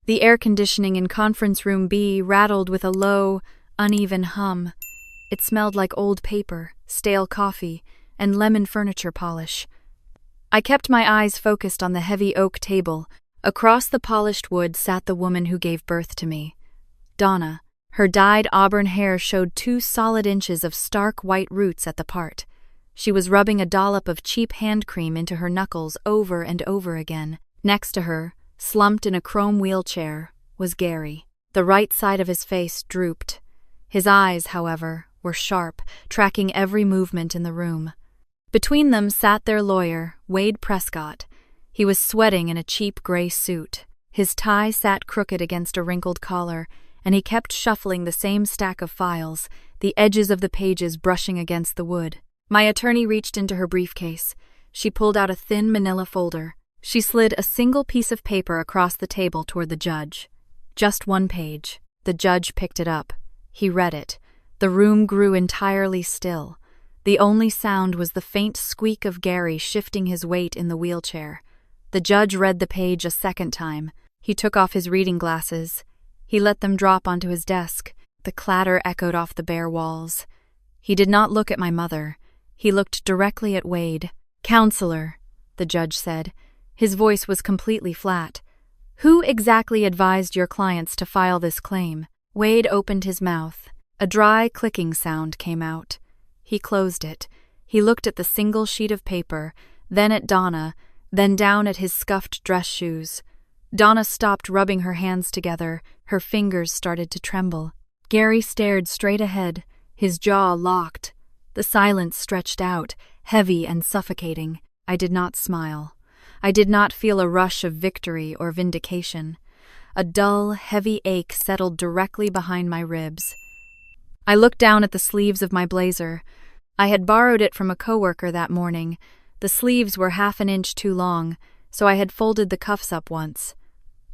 The air conditioning in conference room B rattled with a low, uneven hum. It smelled like old paper, stale coffee, and lemon furniture polish. I kept my eyes focused on the heavy oak table. Across the polished wood sat the woman who gave birth to me. Donna. Her dyed auburn hair showed 2 solid inches of stark white roots at the part. She was rubbing a dollop of cheap hand cream into her knuckles over and over again. Next to her, slumped in a chrome wheelchair, was Gary. The right side of his face drooped. His eyes, however, were sharp, tracking every movement in the room. Between them sat their lawyer, Wade Prescott. He was sweating in a cheap gray suit. His tie sat crooked against a wrinkled collar, and he kept shuffling the same stack of files, the edges of the pages brushing against the wood. My attorney reached into her briefcase. She pulled out a thin manila folder. She slid a single piece of paper across the table toward the judge. Just 1 page. The judge picked it up. He read it. The room grew entirely still. The only sound was the faint squeak of Gary shifting his weight in the wheelchair. The judge read the page a second time. He took off his reading glasses. He let them drop onto his desk. The clatter echoed off the bare walls. He did not look at my mother. He looked directly at Wade. "Counselor," the judge said. His voice was completely flat. "Who exactly advised your clients to file this claim?" Wade opened his mouth. A dry clicking sound came out. He closed it. He looked at the single sheet of paper, then at Donna, then down at his scuffed dress shoes. Donna stopped rubbing her hands together. Her fingers started to tremble. Gary stared straight ahead, his jaw locked. The silence stretched out, heavy and suffocating. I did not smile. I did not feel a rush of victory or vindication. A dull, heavy ache settled directly behind my ribs. I looked down at the sleeves of my blazer. I had borrowed it from a coworker that morning. The sleeves were 1/2 inch too long, so I had folded the cuffs up once.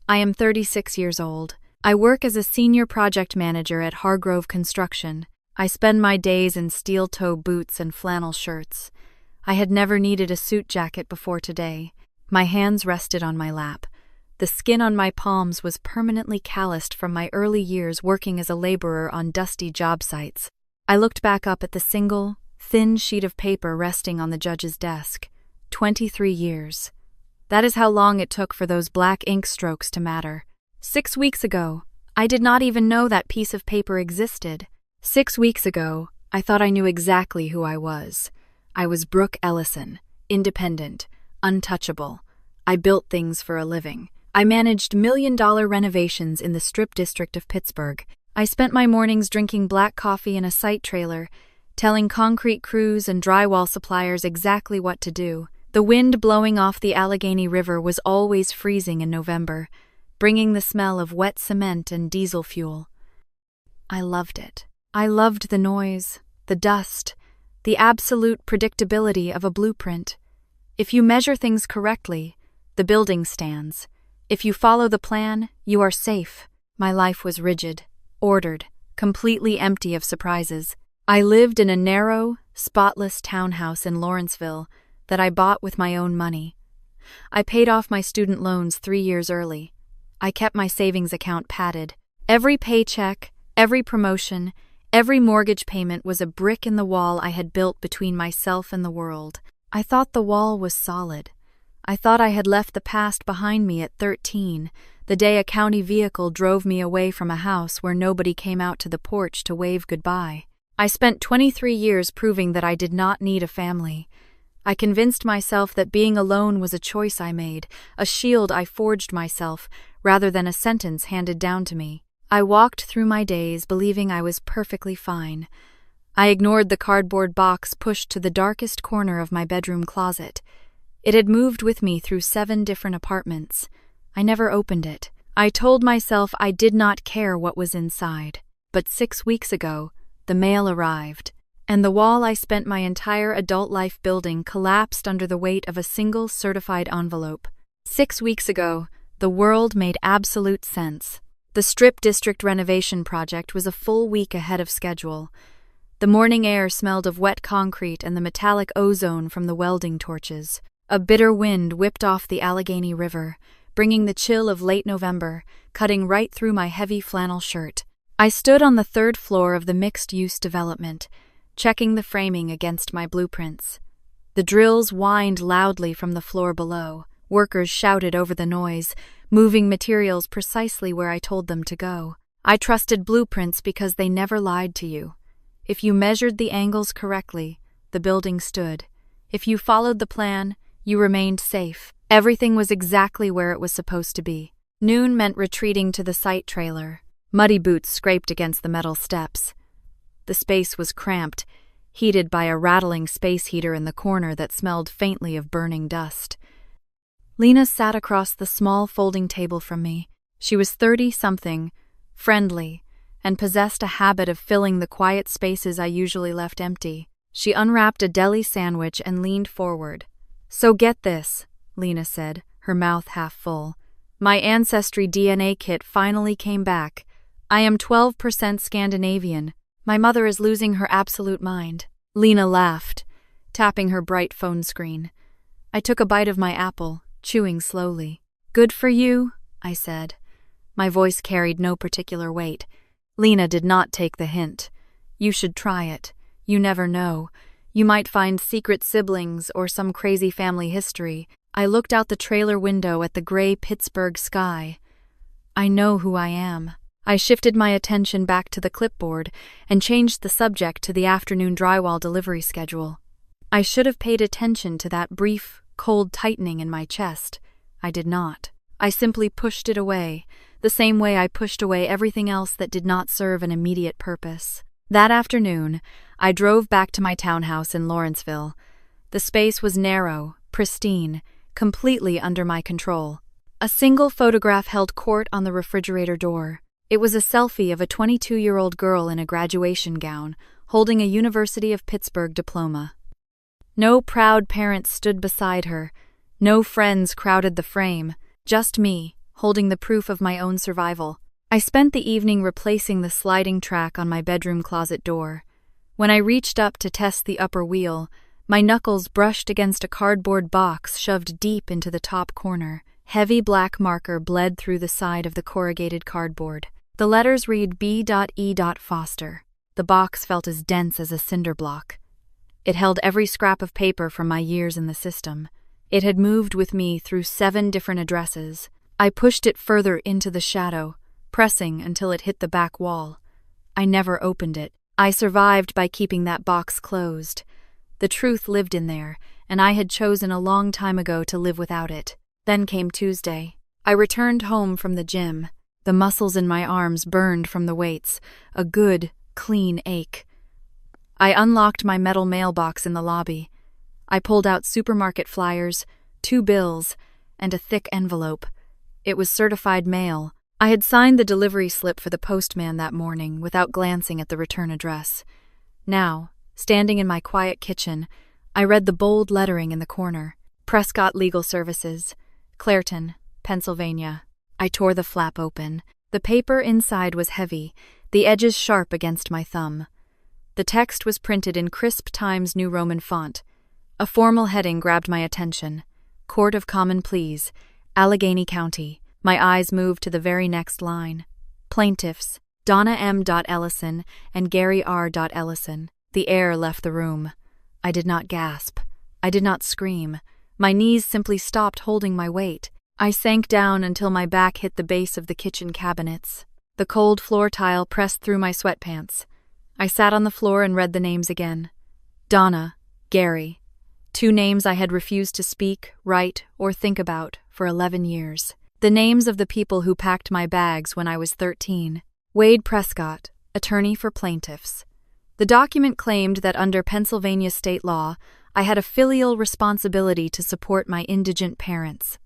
I am 36 years old. I work as a senior project manager at Hargrove Construction. I spend my days in steel-toe boots and flannel shirts. I had never needed a suit jacket before today. My hands rested on my lap. The skin on my palms was permanently calloused from my early years working as a laborer on dusty job sites. I looked back up at the single, thin sheet of paper resting on the judge's desk. 23 years. That is how long it took for those black ink strokes to matter. 6 weeks ago, I did not even know that piece of paper existed. 6 weeks ago, I thought I knew exactly who I was. I was Brooke Ellison, independent, untouchable. I built things for a living. I managed million-dollar renovations in the Strip District of Pittsburgh. I spent my mornings drinking black coffee in a site trailer, telling concrete crews and drywall suppliers exactly what to do. The wind blowing off the Allegheny River was always freezing in November, bringing the smell of wet cement and diesel fuel. I loved it. I loved the noise, the dust, the absolute predictability of a blueprint. If you measure things correctly, the building stands. If you follow the plan, you are safe. My life was rigid, ordered, completely empty of surprises. I lived in a narrow, spotless townhouse in Lawrenceville that I bought with my own money. I paid off my student loans 3 years early. I kept my savings account padded. Every paycheck, every promotion, every mortgage payment was a brick in the wall I had built between myself and the world. I thought the wall was solid. I thought I had left the past behind me at 13, the day a county vehicle drove me away from a house where nobody came out to the porch to wave goodbye. I spent 23 years proving that I did not need a family. I convinced myself that being alone was a choice I made, a shield I forged myself, rather than a sentence handed down to me. I walked through my days believing I was perfectly fine. I ignored the cardboard box pushed to the darkest corner of my bedroom closet. It had moved with me through 7 different apartments. I never opened it. I told myself I did not care what was inside. But 6 weeks ago, the mail arrived, and the wall I spent my entire adult life building collapsed under the weight of a single certified envelope. 6 weeks ago, the world made absolute sense. The Strip District renovation project was a full week ahead of schedule. The morning air smelled of wet concrete and the metallic ozone from the welding torches. A bitter wind whipped off the Allegheny River, bringing the chill of late November, cutting right through my heavy flannel shirt. I stood on the third floor of the mixed-use development, checking the framing against my blueprints. The drills whined loudly from the floor below. Workers shouted over the noise, moving materials precisely where I told them to go. I trusted blueprints because they never lied to you. If you measured the angles correctly, the building stood. If you followed the plan, you remained safe. Everything was exactly where it was supposed to be. Noon meant retreating to the site trailer. Muddy boots scraped against the metal steps. The space was cramped, heated by a rattling space heater in the corner that smelled faintly of burning dust. Lena sat across the small folding table from me. She was 30-something, friendly, and possessed a habit of filling the quiet spaces I usually left empty. She unwrapped a deli sandwich and leaned forward. "So get this," Lena said, her mouth half full. "My Ancestry DNA kit finally came back. I am 12% Scandinavian. My mother is losing her absolute mind." Lena laughed, tapping her bright phone screen. I took a bite of my apple, chewing slowly. "Good for you," I said. My voice carried no particular weight. Lena did not take the hint. "You should try it. You never know. You might find secret siblings or some crazy family history." I looked out the trailer window at the gray Pittsburgh sky. "I know who I am." I shifted my attention back to the clipboard and changed the subject to the afternoon drywall delivery schedule. I should have paid attention to that brief, cold tightening in my chest. I did not. I simply pushed it away, the same way I pushed away everything else that did not serve an immediate purpose. That afternoon, I drove back to my townhouse in Lawrenceville. The space was narrow, pristine, completely under my control. A single photograph held court on the refrigerator door. It was a selfie of a 22-year-old girl in a graduation gown, holding a University of Pittsburgh diploma. No proud parents stood beside her. No friends crowded the frame. Just me, holding the proof of my own survival. I spent the evening replacing the sliding track on my bedroom closet door. When I reached up to test the upper wheel, my knuckles brushed against a cardboard box shoved deep into the top corner. Heavy black marker bled through the side of the corrugated cardboard. The letters read B.E. Foster. The box felt as dense as a cinder block. It held every scrap of paper from my years in the system. It had moved with me through 7 different addresses. I pushed it further into the shadow, pressing until it hit the back wall. I never opened it. I survived by keeping that box closed. The truth lived in there, and I had chosen a long time ago to live without it. Then came Tuesday. I returned home from the gym. The muscles in my arms burned from the weights, a good, clean ache. I unlocked my metal mailbox in the lobby. I pulled out supermarket flyers, 2 bills, and a thick envelope. It was certified mail. I had signed the delivery slip for the postman that morning without glancing at the return address. Now, standing in my quiet kitchen, I read the bold lettering in the corner. Prescott Legal Services, Clairton, Pennsylvania. I tore the flap open. The paper inside was heavy, the edges sharp against my thumb. The text was printed in crisp Times New Roman font. A formal heading grabbed my attention. Court of Common Pleas, Allegheny County. My eyes moved to the very next line. Plaintiffs, Donna M. Ellison and Gary R. Ellison. The air left the room. I did not gasp. I did not scream. My knees simply stopped holding my weight. I sank down until my back hit the base of the kitchen cabinets. The cold floor tile pressed through my sweatpants. I sat on the floor and read the names again. Donna, Gary. 2 names I had refused to speak, write, or think about for 11 years. The names of the people who packed my bags when I was 13. Wade Prescott, attorney for plaintiffs. The document claimed that under Pennsylvania state law, I had a filial responsibility to support my indigent parents.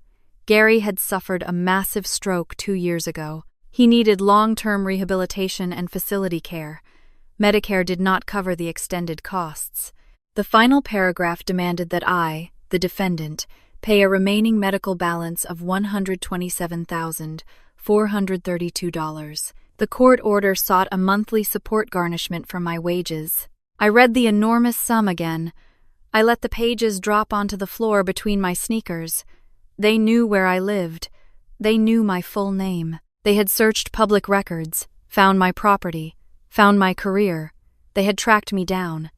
Gary had suffered a massive stroke 2 years ago. He needed long-term rehabilitation and facility care. Medicare did not cover the extended costs. The final paragraph demanded that I, the defendant, pay a remaining medical balance of $127,432. The court order sought a monthly support garnishment from my wages. I read the enormous sum again. I let the pages drop onto the floor between my sneakers. They knew where I lived. They knew my full name. They had searched public records, found my property, found my career. They had tracked me down.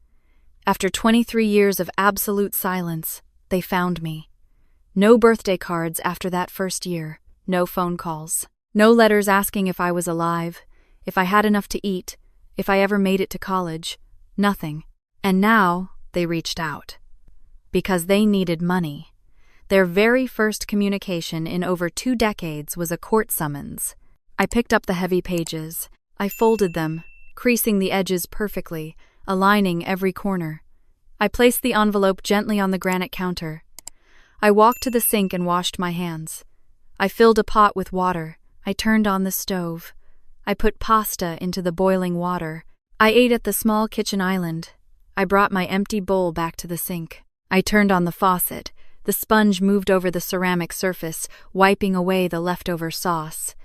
After 23 years of absolute silence, they found me. No birthday cards after that first year, no phone calls, no letters asking if I was alive, if I had enough to eat, if I ever made it to college. Nothing. And now they reached out. Because they needed money. Their very first communication in over 2 decades was a court summons. I picked up the heavy pages. I folded them, creasing the edges perfectly, aligning every corner. I placed the envelope gently on the granite counter. I walked to the sink and washed my hands. I filled a pot with water. I turned on the stove. I put pasta into the boiling water. I ate at the small kitchen island. I brought my empty bowl back to the sink. I turned on the faucet. The sponge moved over the ceramic surface, wiping away the leftover sauce.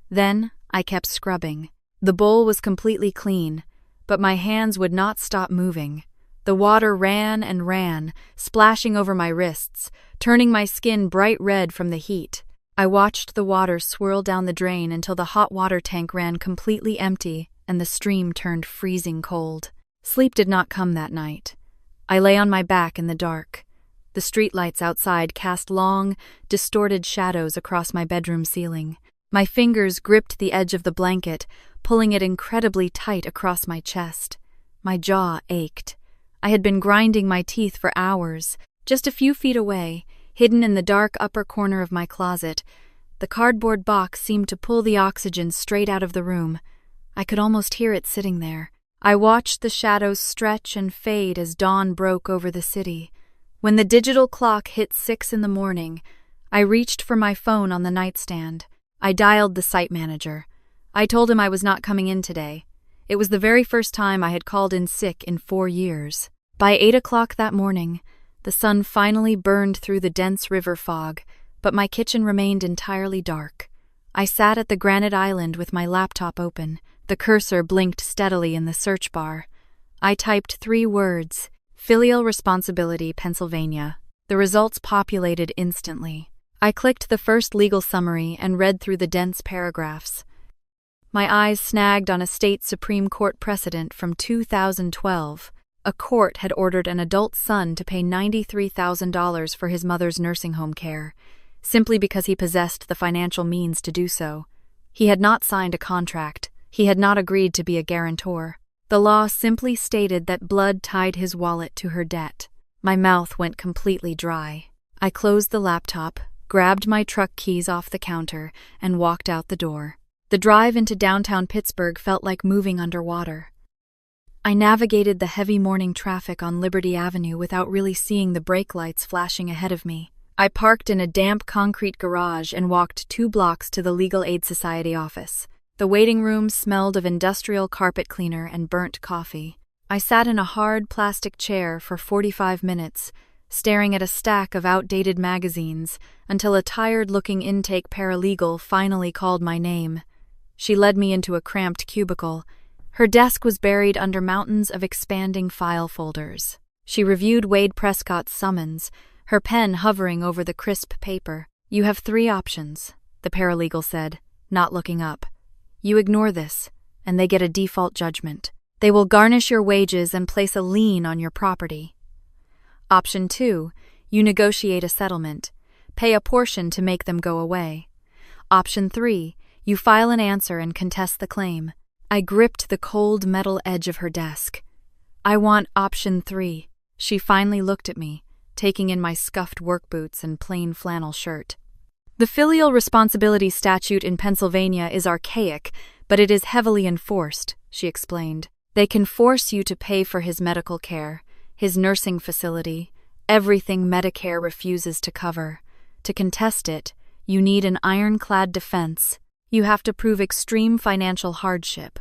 Then I kept scrubbing. The bowl was completely clean, but my hands would not stop moving. The water ran and ran, splashing over my wrists, turning my skin bright red from the heat. I watched the water swirl down the drain until the hot water tank ran completely empty and the stream turned freezing cold. Sleep did not come that night. I lay on my back in the dark. The streetlights outside cast long, distorted shadows across my bedroom ceiling. My fingers gripped the edge of the blanket, pulling it incredibly tight across my chest. My jaw ached. I had been grinding my teeth for hours. Just a few feet away, hidden in the dark upper corner of my closet, the cardboard box seemed to pull the oxygen straight out of the room. I could almost hear it sitting there. I watched the shadows stretch and fade as dawn broke over the city. When the digital clock hit 6 in the morning, I reached for my phone on the nightstand. I dialed the site manager. I told him I was not coming in today. It was the very first time I had called in sick in 4 years. By 8 o'clock that morning, the sun finally burned through the dense river fog, but my kitchen remained entirely dark. I sat at the granite island with my laptop open. The cursor blinked steadily in the search bar. I typed 3 words, Filial Responsibility, Pennsylvania. The results populated instantly. I clicked the first legal summary and read through the dense paragraphs. My eyes snagged on a state Supreme Court precedent from 2012. A court had ordered an adult son to pay $93,000 for his mother's nursing home care, simply because he possessed the financial means to do so. He had not signed a contract. He had not agreed to be a guarantor. The law simply stated that blood tied his wallet to her debt. My mouth went completely dry. I closed the laptop, grabbed my truck keys off the counter, and walked out the door. The drive into downtown Pittsburgh felt like moving underwater. I navigated the heavy morning traffic on Liberty Avenue without really seeing the brake lights flashing ahead of me. I parked in a damp concrete garage and walked 2 blocks to the Legal Aid Society office. The waiting room smelled of industrial carpet cleaner and burnt coffee. I sat in a hard plastic chair for 45 minutes, staring at a stack of outdated magazines, until a tired-looking intake paralegal finally called my name. She led me into a cramped cubicle. Her desk was buried under mountains of expanding file folders. She reviewed Wade Prescott's summons, her pen hovering over the crisp paper. "You have 3 options," the paralegal said, not looking up. "You ignore this, and they get a default judgment. They will garnish your wages and place a lien on your property. Option 2, you negotiate a settlement, pay a portion to make them go away. Option 3, you file an answer and contest the claim." I gripped the cold metal edge of her desk. "I want option 3. She finally looked at me, taking in my scuffed work boots and plain flannel shirt. "The filial responsibility statute in Pennsylvania is archaic, but it is heavily enforced," she explained. "They can force you to pay for his medical care, his nursing facility, everything Medicare refuses to cover. To contest it, you need an ironclad defense. You have to prove extreme financial hardship,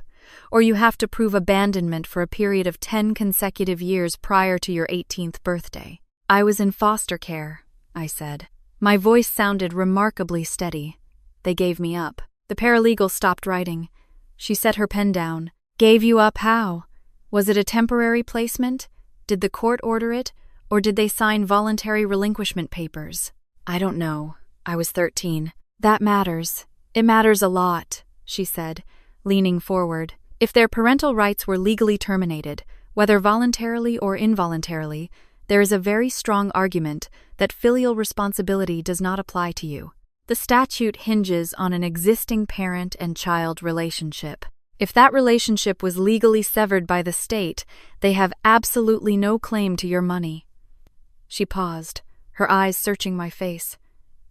or you have to prove abandonment for a period of 10 consecutive years prior to your 18th birthday." "I was in foster care," I said. My voice sounded remarkably steady. They gave me up. The paralegal stopped writing. She set her pen down. "Gave you up how? Was it a temporary placement? Did the court order it, or did they sign voluntary relinquishment papers?" "I don't know. I was 13. That matters. It matters a lot, she said, leaning forward. If their parental rights were legally terminated, whether voluntarily or involuntarily, there is a very strong argument that filial responsibility does not apply to you. The statute hinges on an existing parent and child relationship. If that relationship was legally severed by the state, they have absolutely no claim to your money. She paused, her eyes searching my face.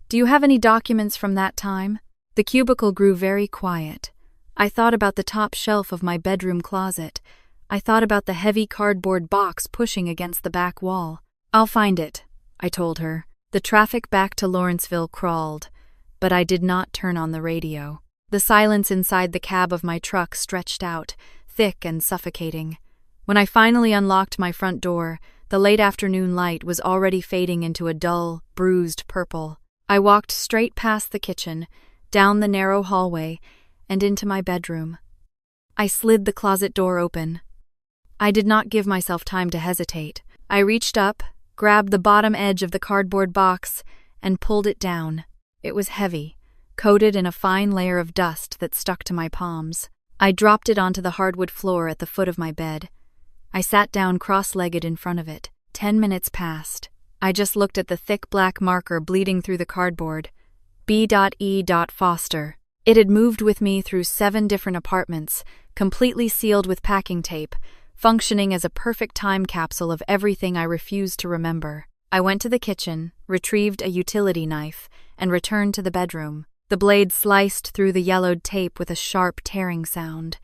Do you have any documents from that time? The cubicle grew very quiet. I thought about the top shelf of my bedroom closet. I thought about the heavy cardboard box pushing against the back wall. I'll find it, I told her. The traffic back to Lawrenceville crawled, but I did not turn on the radio. The silence inside the cab of my truck stretched out, thick and suffocating. When I finally unlocked my front door, the late afternoon light was already fading into a dull, bruised purple. I walked straight past the kitchen, down the narrow hallway, and into my bedroom. I slid the closet door open. I did not give myself time to hesitate. I reached up, grabbed the bottom edge of the cardboard box, and pulled it down. It was heavy, coated in a fine layer of dust that stuck to my palms. I dropped it onto the hardwood floor at the foot of my bed. I sat down cross-legged in front of it. 10 minutes passed. I just looked at the thick black marker bleeding through the cardboard. B.E. Foster. It had moved with me through 7 different apartments, completely sealed with packing tape, functioning as a perfect time capsule of everything I refused to remember. I went to the kitchen, retrieved a utility knife, and returned to the bedroom. The blade sliced through the yellowed tape with a sharp tearing sound.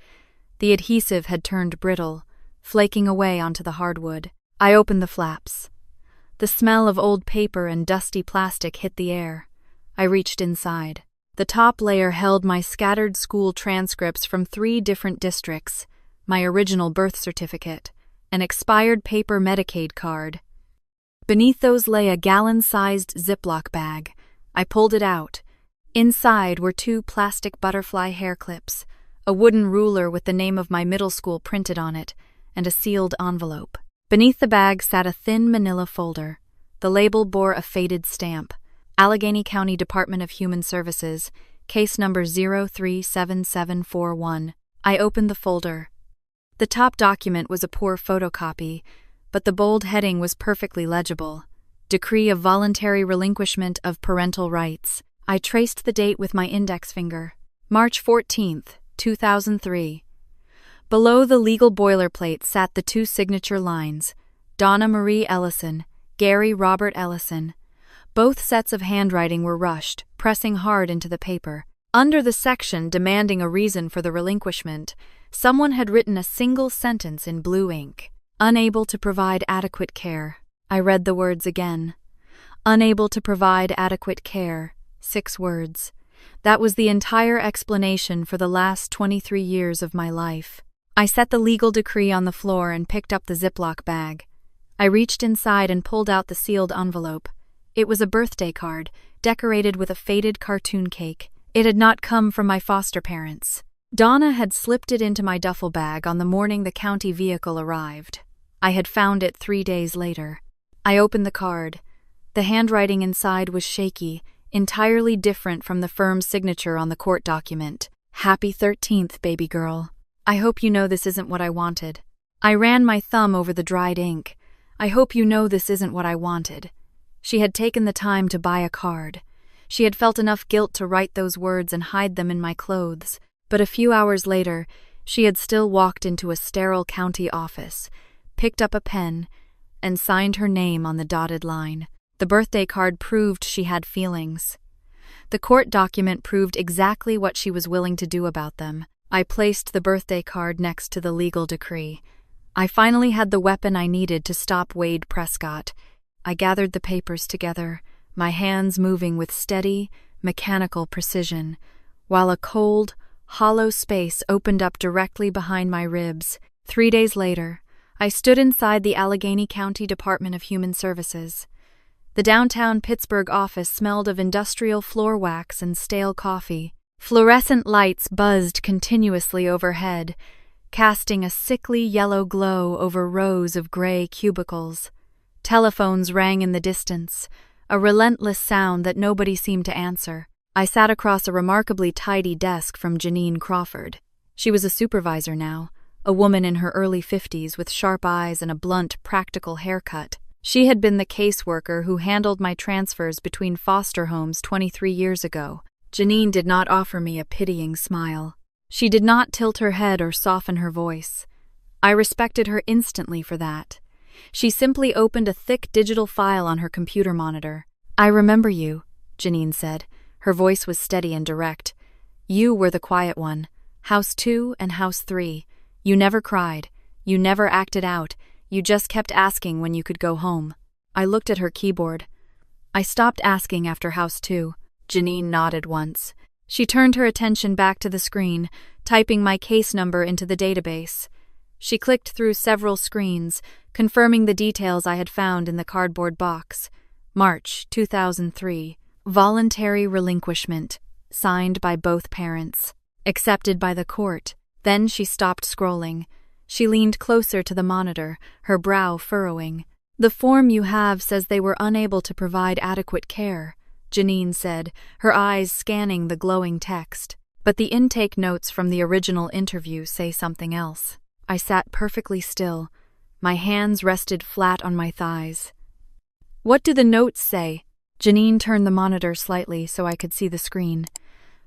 The adhesive had turned brittle, flaking away onto the hardwood. I opened the flaps. The smell of old paper and dusty plastic hit the air. I reached inside. The top layer held my scattered school transcripts from 3 different districts, my original birth certificate, an expired paper Medicaid card. Beneath those lay a gallon-sized Ziploc bag. I pulled it out. Inside were 2 plastic butterfly hair clips, a wooden ruler with the name of my middle school printed on it, and a sealed envelope. Beneath the bag sat a thin manila folder. The label bore a faded stamp. Allegheny County Department of Human Services, case number 037741. I opened the folder. The top document was a poor photocopy, but the bold heading was perfectly legible. Decree of voluntary relinquishment of parental rights. I traced the date with my index finger. March 14th, 2003. Below the legal boilerplate sat the 2 signature lines, Donna Marie Ellison, Gary Robert Ellison. Both sets of handwriting were rushed, pressing hard into the paper. Under the section demanding a reason for the relinquishment, someone had written a single sentence in blue ink. Unable to provide adequate care. I read the words again. Unable to provide adequate care. 6 words. That was the entire explanation for the last 23 years of my life. I set the legal decree on the floor and picked up the Ziploc bag. I reached inside and pulled out the sealed envelope. It was a birthday card, decorated with a faded cartoon cake. It had not come from my foster parents. Donna had slipped it into my duffel bag on the morning the county vehicle arrived. I had found it 3 days later. I opened the card. The handwriting inside was shaky, entirely different from the firm's signature on the court document. Happy 13th, baby girl. I hope you know this isn't what I wanted. I ran my thumb over the dried ink. I hope you know this isn't what I wanted. She had taken the time to buy a card. She had felt enough guilt to write those words and hide them in my clothes. But a few hours later, she had still walked into a sterile county office, picked up a pen, and signed her name on the dotted line. The birthday card proved she had feelings. The court document proved exactly what she was willing to do about them. I placed the birthday card next to the legal decree. I finally had the weapon I needed to stop Wade Prescott. I gathered the papers together, my hands moving with steady, mechanical precision, while a cold, hollow space opened up directly behind my ribs. 3 days later, I stood inside the Allegheny County Department of Human Services. The downtown Pittsburgh office smelled of industrial floor wax and stale coffee. Fluorescent lights buzzed continuously overhead, casting a sickly yellow glow over rows of gray cubicles. Telephones rang in the distance, a relentless sound that nobody seemed to answer. I sat across a remarkably tidy desk from Janine Crawford. She was a supervisor now, a woman in her early 50s with sharp eyes and a blunt, practical haircut. She had been the caseworker who handled my transfers between foster homes 23 years ago. Janine did not offer me a pitying smile. She did not tilt her head or soften her voice. I respected her instantly for that. She simply opened a thick digital file on her computer monitor. "I remember you," Janine said. Her voice was steady and direct. "You were the quiet one. House 2 and House 3. You never cried. You never acted out. You just kept asking when you could go home." I looked at her keyboard. "I stopped asking after House 2. Janine nodded once. She turned her attention back to the screen, typing my case number into the database. She clicked through several screens, confirming the details I had found in the cardboard box. March 2003. Voluntary relinquishment. Signed by both parents. Accepted by the court. Then she stopped scrolling. She leaned closer to the monitor, her brow furrowing. "The form you have says they were unable to provide adequate care," Janine said, her eyes scanning the glowing text. "But the intake notes from the original interview say something else." I sat perfectly still. My hands rested flat on my thighs. "What do the notes say?" Janine turned the monitor slightly so I could see the screen.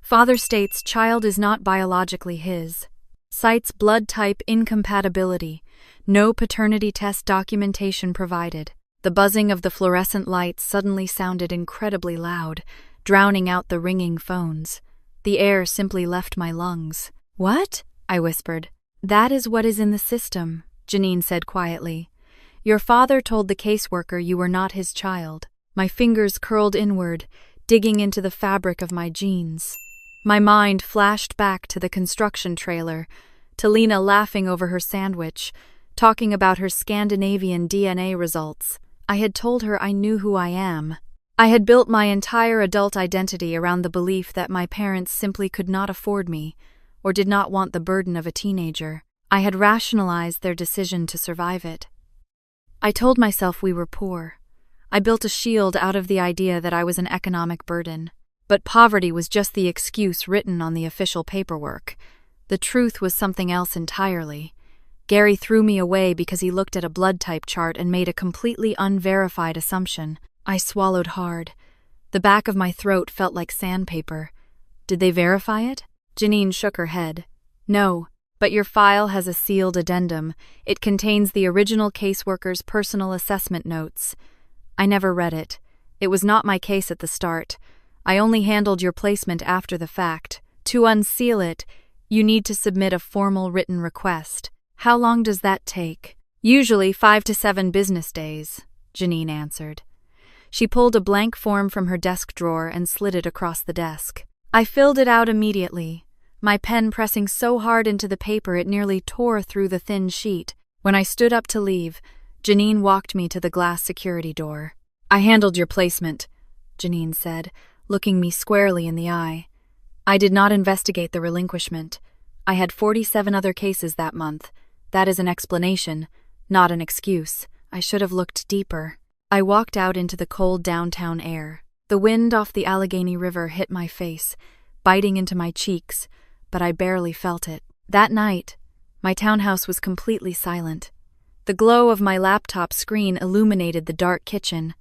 "Father states child is not biologically his. Cites blood type incompatibility. No paternity test documentation provided." The buzzing of the fluorescent lights suddenly sounded incredibly loud, drowning out the ringing phones. The air simply left my lungs. "What?" I whispered. "That is what is in the system," Janine said quietly. "Your father told the caseworker you were not his child." My fingers curled inward, digging into the fabric of my jeans. My mind flashed back to the construction trailer, to Lena laughing over her sandwich, talking about her Scandinavian DNA results. I had told her I knew who I am. I had built my entire adult identity around the belief that my parents simply could not afford me, or did not want the burden of a teenager. I had rationalized their decision to survive it. I told myself we were poor. I built a shield out of the idea that I was an economic burden. But poverty was just the excuse written on the official paperwork. The truth was something else entirely. Gary threw me away because he looked at a blood type chart and made a completely unverified assumption. I swallowed hard. The back of my throat felt like sandpaper. "Did they verify it?" Janine shook her head. "No, but your file has a sealed addendum. It contains the original caseworker's personal assessment notes." I never read it. It was not my case at the start. I only handled your placement after the fact. To unseal it, you need to submit a formal written request. How long does that take? "Usually 5 to 7 business days," Janine answered. She pulled a blank form from her desk drawer and slid it across the desk. I filled it out immediately, my pen pressing so hard into the paper it nearly tore through the thin sheet. When I stood up to leave, Janine walked me to the glass security door. "I handled your placement," Janine said, looking me squarely in the eye. "I did not investigate the relinquishment. I had 47 other cases that month. That is an explanation, not an excuse. I should have looked deeper." I walked out into the cold downtown air. The wind off the Allegheny River hit my face, biting into my cheeks, but I barely felt it. That night, my townhouse was completely silent. The glow of my laptop screen illuminated the dark kitchen.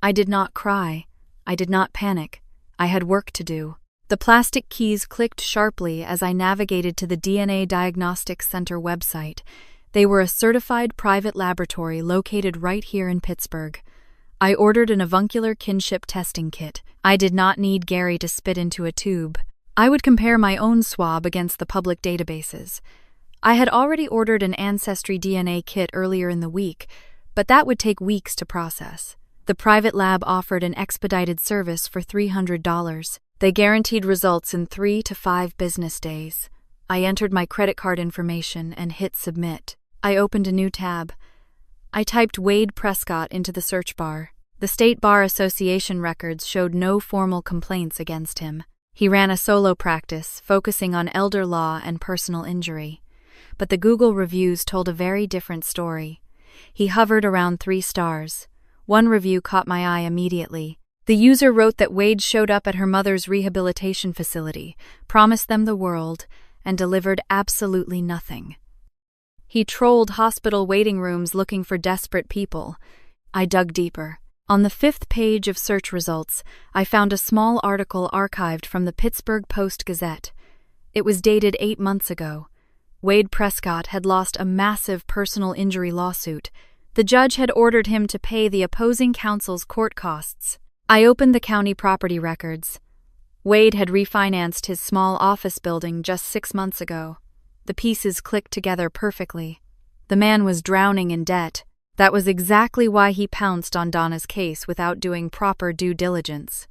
I did not cry. I did not panic. I had work to do. The plastic keys clicked sharply as I navigated to the DNA Diagnostics Center website. They were a certified private laboratory located right here in Pittsburgh. I ordered an avuncular kinship testing kit. I did not need Gary to spit into a tube. I would compare my own swab against the public databases. I had already ordered an Ancestry DNA kit earlier in the week, but that would take weeks to process. The private lab offered an expedited service for $300. They guaranteed results in 3 to 5 business days. I entered my credit card information and hit submit. I opened a new tab. I typed Wade Prescott into the search bar. The State Bar Association records showed no formal complaints against him. He ran a solo practice, focusing on elder law and personal injury. But the Google reviews told a very different story. He hovered around 3 stars. One review caught my eye immediately. The user wrote that Wade showed up at her mother's rehabilitation facility, promised them the world, and delivered absolutely nothing. He trolled hospital waiting rooms looking for desperate people. I dug deeper. On the 5th page of search results, I found a small article archived from the Pittsburgh Post-Gazette. It was dated 8 months ago. Wade Prescott had lost a massive personal injury lawsuit. The judge had ordered him to pay the opposing counsel's court costs. I opened the county property records. Wade had refinanced his small office building just 6 months ago. The pieces clicked together perfectly. The man was drowning in debt. That was exactly why he pounced on Donna's case without doing proper due diligence.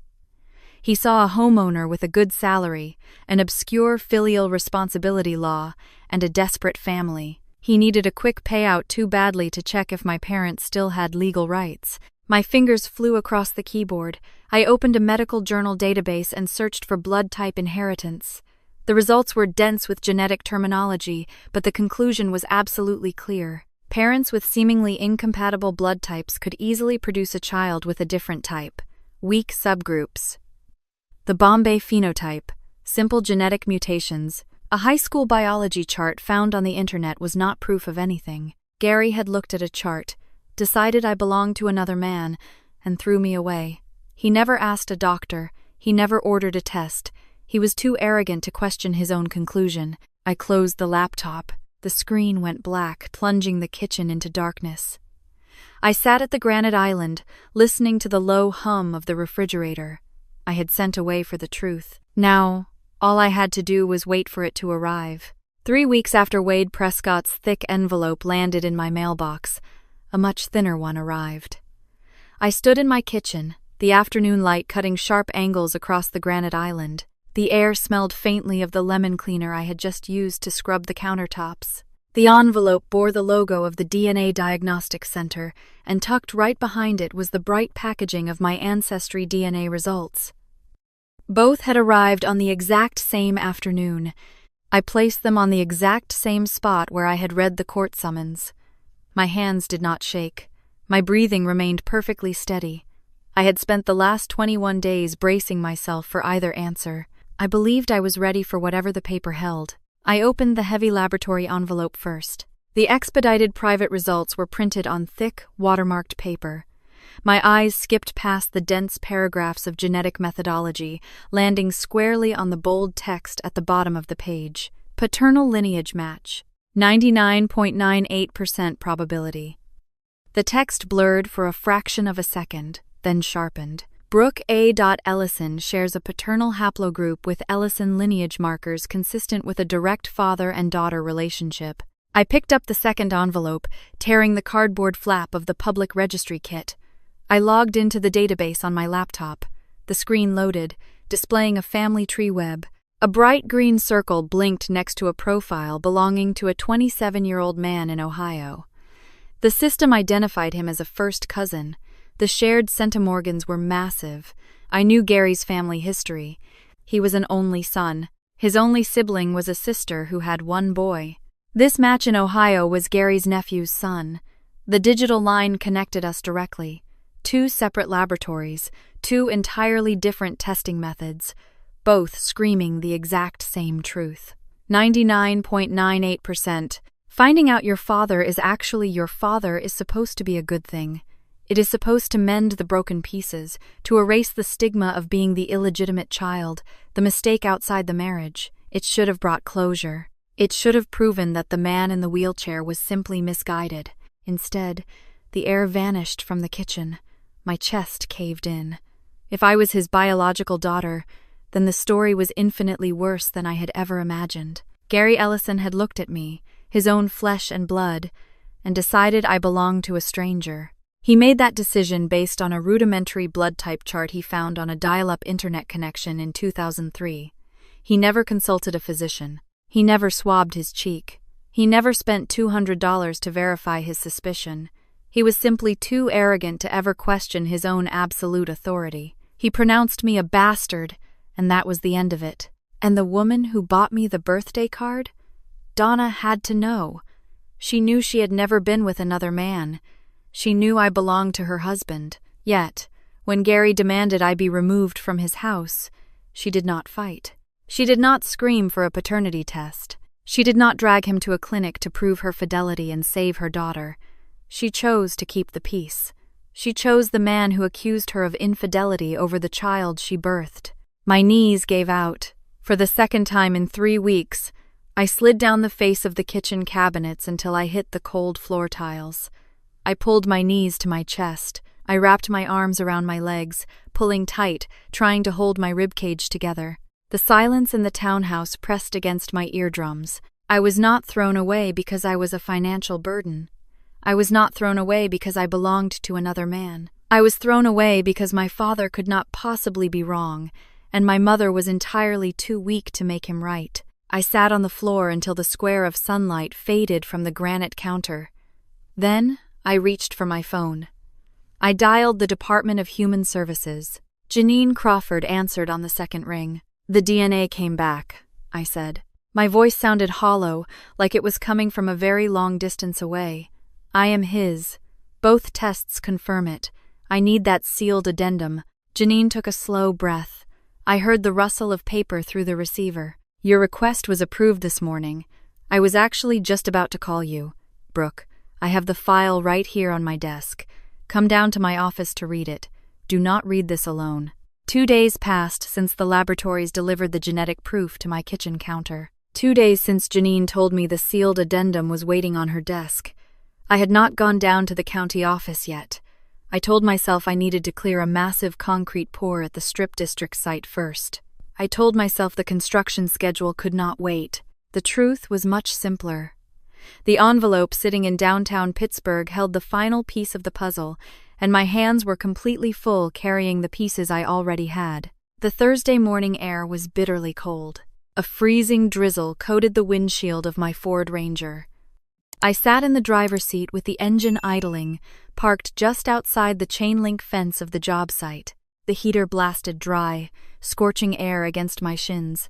He saw a homeowner with a good salary, an obscure filial responsibility law, and a desperate family. He needed a quick payout too badly to check if my parents still had legal rights. My fingers flew across the keyboard. I opened a medical journal database and searched for blood type inheritance. The results were dense with genetic terminology, but the conclusion was absolutely clear. Parents with seemingly incompatible blood types could easily produce a child with a different type. Weak subgroups. The Bombay phenotype, simple genetic mutations. A high school biology chart found on the internet was not proof of anything. Gary had looked at a chart, decided I belonged to another man, and threw me away. He never asked a doctor. He never ordered a test. He was too arrogant to question his own conclusion. I closed the laptop. The screen went black, plunging the kitchen into darkness. I sat at the granite island, listening to the low hum of the refrigerator. I had sent away for the truth. Now, all I had to do was wait for it to arrive. 3 weeks after Wade Prescott's thick envelope landed in my mailbox, a much thinner one arrived. I stood in my kitchen, the afternoon light cutting sharp angles across the granite island. The air smelled faintly of the lemon cleaner I had just used to scrub the countertops. The envelope bore the logo of the DNA Diagnostic Center, and tucked right behind it was the bright packaging of my ancestry DNA results. Both had arrived on the exact same afternoon. I placed them on the exact same spot where I had read the court summons. My hands did not shake. My breathing remained perfectly steady. I had spent the last 21 days bracing myself for either answer. I believed I was ready for whatever the paper held. I opened the heavy laboratory envelope first. The expedited private results were printed on thick, watermarked paper. My eyes skipped past the dense paragraphs of genetic methodology, landing squarely on the bold text at the bottom of the page. Paternal lineage match. 99.98% probability. The text blurred for a fraction of a second, then sharpened. Brooke A. Ellison shares a paternal haplogroup with Ellison lineage markers consistent with a direct father and daughter relationship. I picked up the second envelope, tearing the cardboard flap of the public registry kit. I logged into the database on my laptop. The screen loaded, displaying a family tree web. A bright green circle blinked next to a profile belonging to a 27-year-old man in Ohio. The system identified him as a first cousin. The shared centimorgans were massive. I knew Gary's family history. He was an only son. His only sibling was a sister who had one boy. This match in Ohio was Gary's nephew's son. The digital line connected us directly. 2 separate laboratories, 2 entirely different testing methods, both screaming the exact same truth. 99.98%. Finding out your father is actually your father is supposed to be a good thing. It is supposed to mend the broken pieces, to erase the stigma of being the illegitimate child, the mistake outside the marriage. It should have brought closure. It should have proven that the man in the wheelchair was simply misguided. Instead, the air vanished from the kitchen. My chest caved in. If I was his biological daughter, then the story was infinitely worse than I had ever imagined. Gary Ellison had looked at me, his own flesh and blood, and decided I belonged to a stranger. He made that decision based on a rudimentary blood type chart he found on a dial-up internet connection in 2003. He never consulted a physician. He never swabbed his cheek. He never spent $200 to verify his suspicion. He was simply too arrogant to ever question his own absolute authority. He pronounced me a bastard, and that was the end of it. And the woman who bought me the birthday card? Donna had to know. She knew she had never been with another man. She knew I belonged to her husband. Yet, When Gary demanded I be removed from his house, she did not fight. She did not scream for a paternity test. She did not drag him to a clinic to prove her fidelity and save her daughter. She chose to keep the peace. She chose the man who accused her of infidelity over the child she birthed. My knees gave out. For the second time in 3 weeks, I slid down the face of the kitchen cabinets until I hit the cold floor tiles. I pulled my knees to my chest. I wrapped my arms around my legs, pulling tight, trying to hold my ribcage together. The silence in the townhouse pressed against my eardrums. I was not thrown away because I was a financial burden. I was not thrown away because I belonged to another man. I was thrown away because my father could not possibly be wrong, and my mother was entirely too weak to make him right. I sat on the floor until the square of sunlight faded from the granite counter. Then I reached for my phone. I dialed the Department of Human Services. Janine Crawford answered on the second ring. "The DNA came back," I said. My voice sounded hollow, like it was coming from a very long distance away. "I am his. Both tests confirm it. I need that sealed addendum." Janine took a slow breath. I heard the rustle of paper through the receiver. "Your request was approved this morning. I was actually just about to call you. Brooke, I have the file right here on my desk. Come down to my office to read it. Do not read this alone." 2 days passed since the laboratories delivered the genetic proof to my kitchen counter. 2 days since Janine told me the sealed addendum was waiting on her desk. I had not gone down to the county office yet. I told myself I needed to clear a massive concrete pour at the Strip District site first. I told myself the construction schedule could not wait. The truth was much simpler. The envelope sitting in downtown Pittsburgh held the final piece of the puzzle, and my hands were completely full carrying the pieces I already had. The Thursday morning air was bitterly cold. A freezing drizzle coated the windshield of my Ford Ranger. I sat in the driver's seat with the engine idling, parked just outside the chain-link fence of the job site. The heater blasted dry, scorching air against my shins.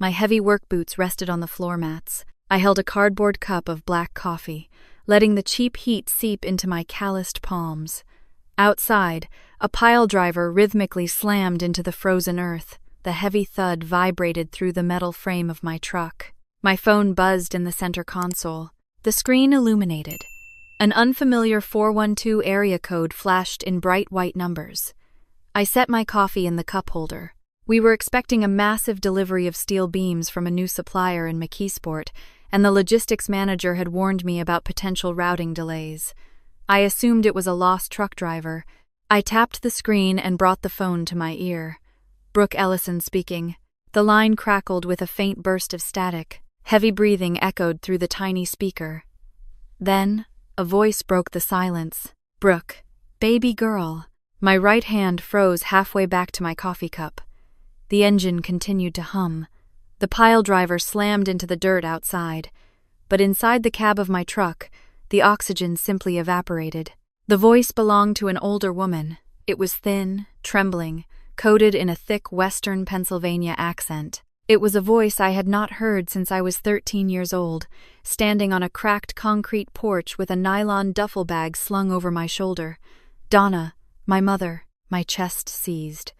My heavy work boots rested on the floor mats. I held a cardboard cup of black coffee, letting the cheap heat seep into my calloused palms. Outside, a pile driver rhythmically slammed into the frozen earth. The heavy thud vibrated through the metal frame of my truck. My phone buzzed in the center console. The screen illuminated. An unfamiliar 412 area code flashed in bright white numbers. I set my coffee in the cup holder. We were expecting a massive delivery of steel beams from a new supplier in McKeesport, and the logistics manager had warned me about potential routing delays. I assumed it was a lost truck driver. I tapped the screen and brought the phone to my ear. Brooke Ellison speaking. The line crackled with a faint burst of static. Heavy breathing echoed through the tiny speaker. Then, a voice broke the silence. "Brooke, baby girl." My right hand froze halfway back to my coffee cup. The engine continued to hum. The pile driver slammed into the dirt outside. But inside the cab of my truck, the oxygen simply evaporated. The voice belonged to an older woman. It was thin, trembling, coated in a thick Western Pennsylvania accent. It was a voice I had not heard since I was 13 years old, standing on a cracked concrete porch with a nylon duffel bag slung over my shoulder. Donna, my mother. My chest seized.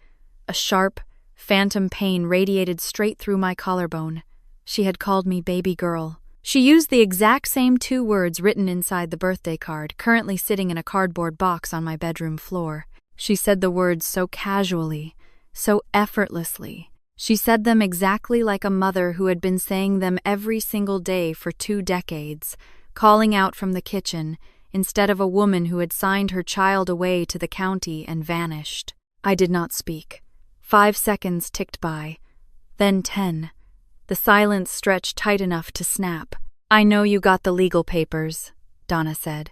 A sharp, phantom pain radiated straight through my collarbone. She had called me baby girl. She used the exact same 2 words written inside the birthday card, currently sitting in a cardboard box on my bedroom floor. She said the words so casually, so effortlessly. She said them exactly like a mother who had been saying them every single day for 2 decades, calling out from the kitchen, instead of a woman who had signed her child away to the county and vanished. I did not speak. 5 seconds ticked by, then 10. The silence stretched tight enough to snap. "I know you got the legal papers," Donna said.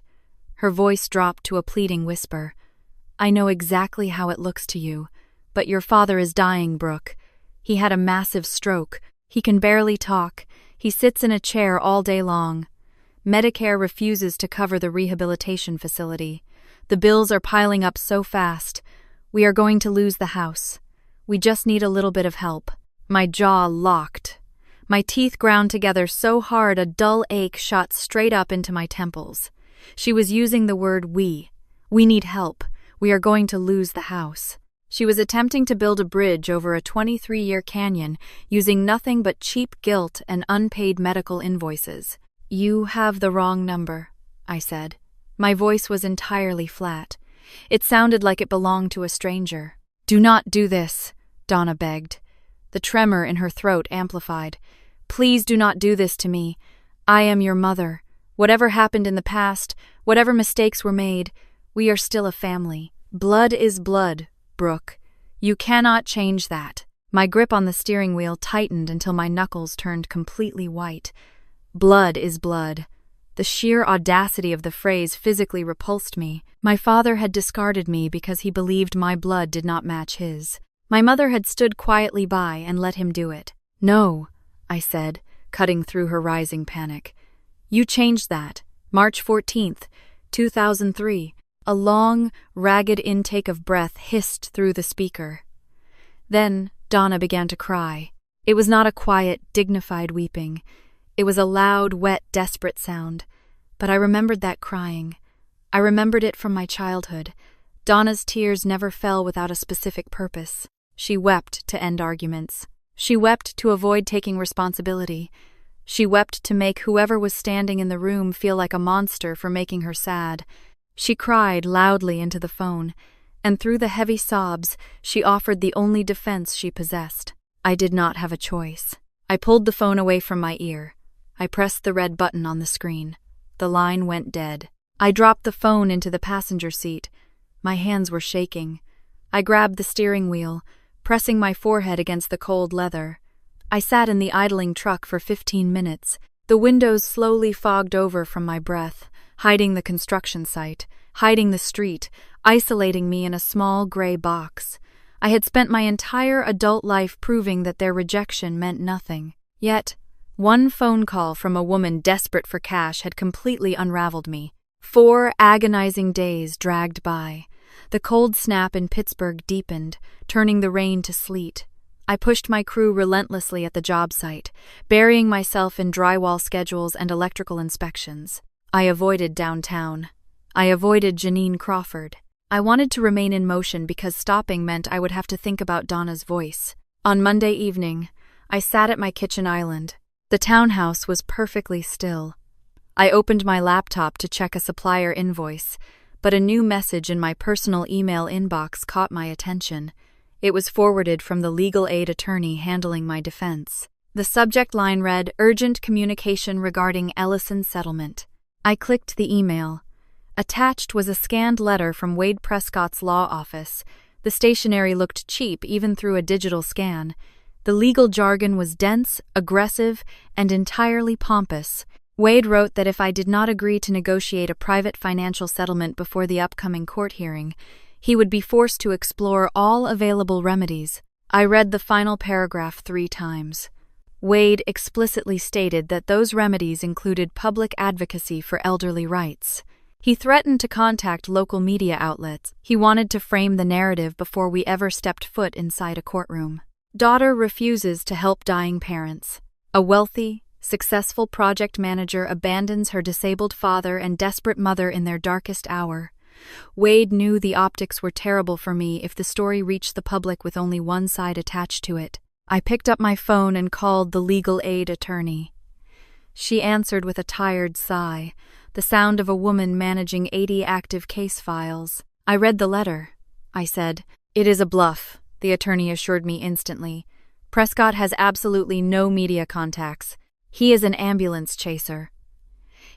Her voice dropped to a pleading whisper. "I know exactly how it looks to you, but your father is dying, Brooke. He had a massive stroke. He can barely talk. He sits in a chair all day long. Medicare refuses to cover the rehabilitation facility. The bills are piling up so fast. We are going to lose the house. We just need a little bit of help." My jaw locked. My teeth ground together so hard a dull ache shot straight up into my temples. She was using the word we. "We need help. We are going to lose the house. She was attempting to build a bridge over a 23-year canyon using nothing but cheap guilt and unpaid medical invoices. You have the wrong number, I said. My voice was entirely flat. It sounded like it belonged to a stranger. Do not do this, Donna begged. The tremor in her throat amplified. Please do not do this to me. I am your mother. Whatever happened in the past, whatever mistakes were made, we are still a family. Blood is blood, Brooke. You cannot change that. My grip on the steering wheel tightened until my knuckles turned completely white. Blood is blood. The sheer audacity of the phrase physically repulsed me. My father had discarded me because he believed my blood did not match his. My mother had stood quietly by and let him do it. No, I said, cutting through her rising panic. You changed that. March 14th, 2003. A long, ragged intake of breath hissed through the speaker. Then Donna began to cry. It was not a quiet, dignified weeping. It was a loud, wet, desperate sound. But I remembered that crying. I remembered it from my childhood. Donna's tears never fell without a specific purpose. She wept to end arguments. She wept to avoid taking responsibility. She wept to make whoever was standing in the room feel like a monster for making her sad. She cried loudly into the phone, and through the heavy sobs, she offered the only defense she possessed. I did not have a choice. I pulled the phone away from my ear. I pressed the red button on the screen. The line went dead. I dropped the phone into the passenger seat. My hands were shaking. I grabbed the steering wheel, pressing my forehead against the cold leather. I sat in the idling truck for 15 minutes. The windows slowly fogged over from my breath, hiding the construction site, hiding the street, isolating me in a small gray box. I had spent my entire adult life proving that their rejection meant nothing. Yet, one phone call from a woman desperate for cash had completely unraveled me. 4 agonizing days dragged by. The cold snap in Pittsburgh deepened, turning the rain to sleet. I pushed my crew relentlessly at the job site, burying myself in drywall schedules and electrical inspections. I avoided downtown. I avoided Janine Crawford. I wanted to remain in motion because stopping meant I would have to think about Donna's voice. On Monday evening, I sat at my kitchen island. The townhouse was perfectly still. I opened my laptop to check a supplier invoice, but a new message in my personal email inbox caught my attention. It was forwarded from the legal aid attorney handling my defense. The subject line read, "Urgent communication regarding Ellison settlement." I clicked the email. Attached was a scanned letter from Wade Prescott's law office. The stationery looked cheap even through a digital scan. The legal jargon was dense, aggressive, and entirely pompous. Wade wrote that if I did not agree to negotiate a private financial settlement before the upcoming court hearing, he would be forced to explore all available remedies. I read the final paragraph 3 times. Wade explicitly stated that those remedies included public advocacy for elderly rights. He threatened to contact local media outlets. He wanted to frame the narrative before we ever stepped foot inside a courtroom. Daughter refuses to help dying parents. A wealthy, successful project manager abandons her disabled father and desperate mother in their darkest hour. Wade knew the optics were terrible for me if the story reached the public with only one side attached to it. I picked up my phone and called the legal aid attorney. She answered with a tired sigh, the sound of a woman managing 80 active case files. I read the letter. I said, "It is a bluff," the attorney assured me instantly. "Prescott has absolutely no media contacts. He is an ambulance chaser.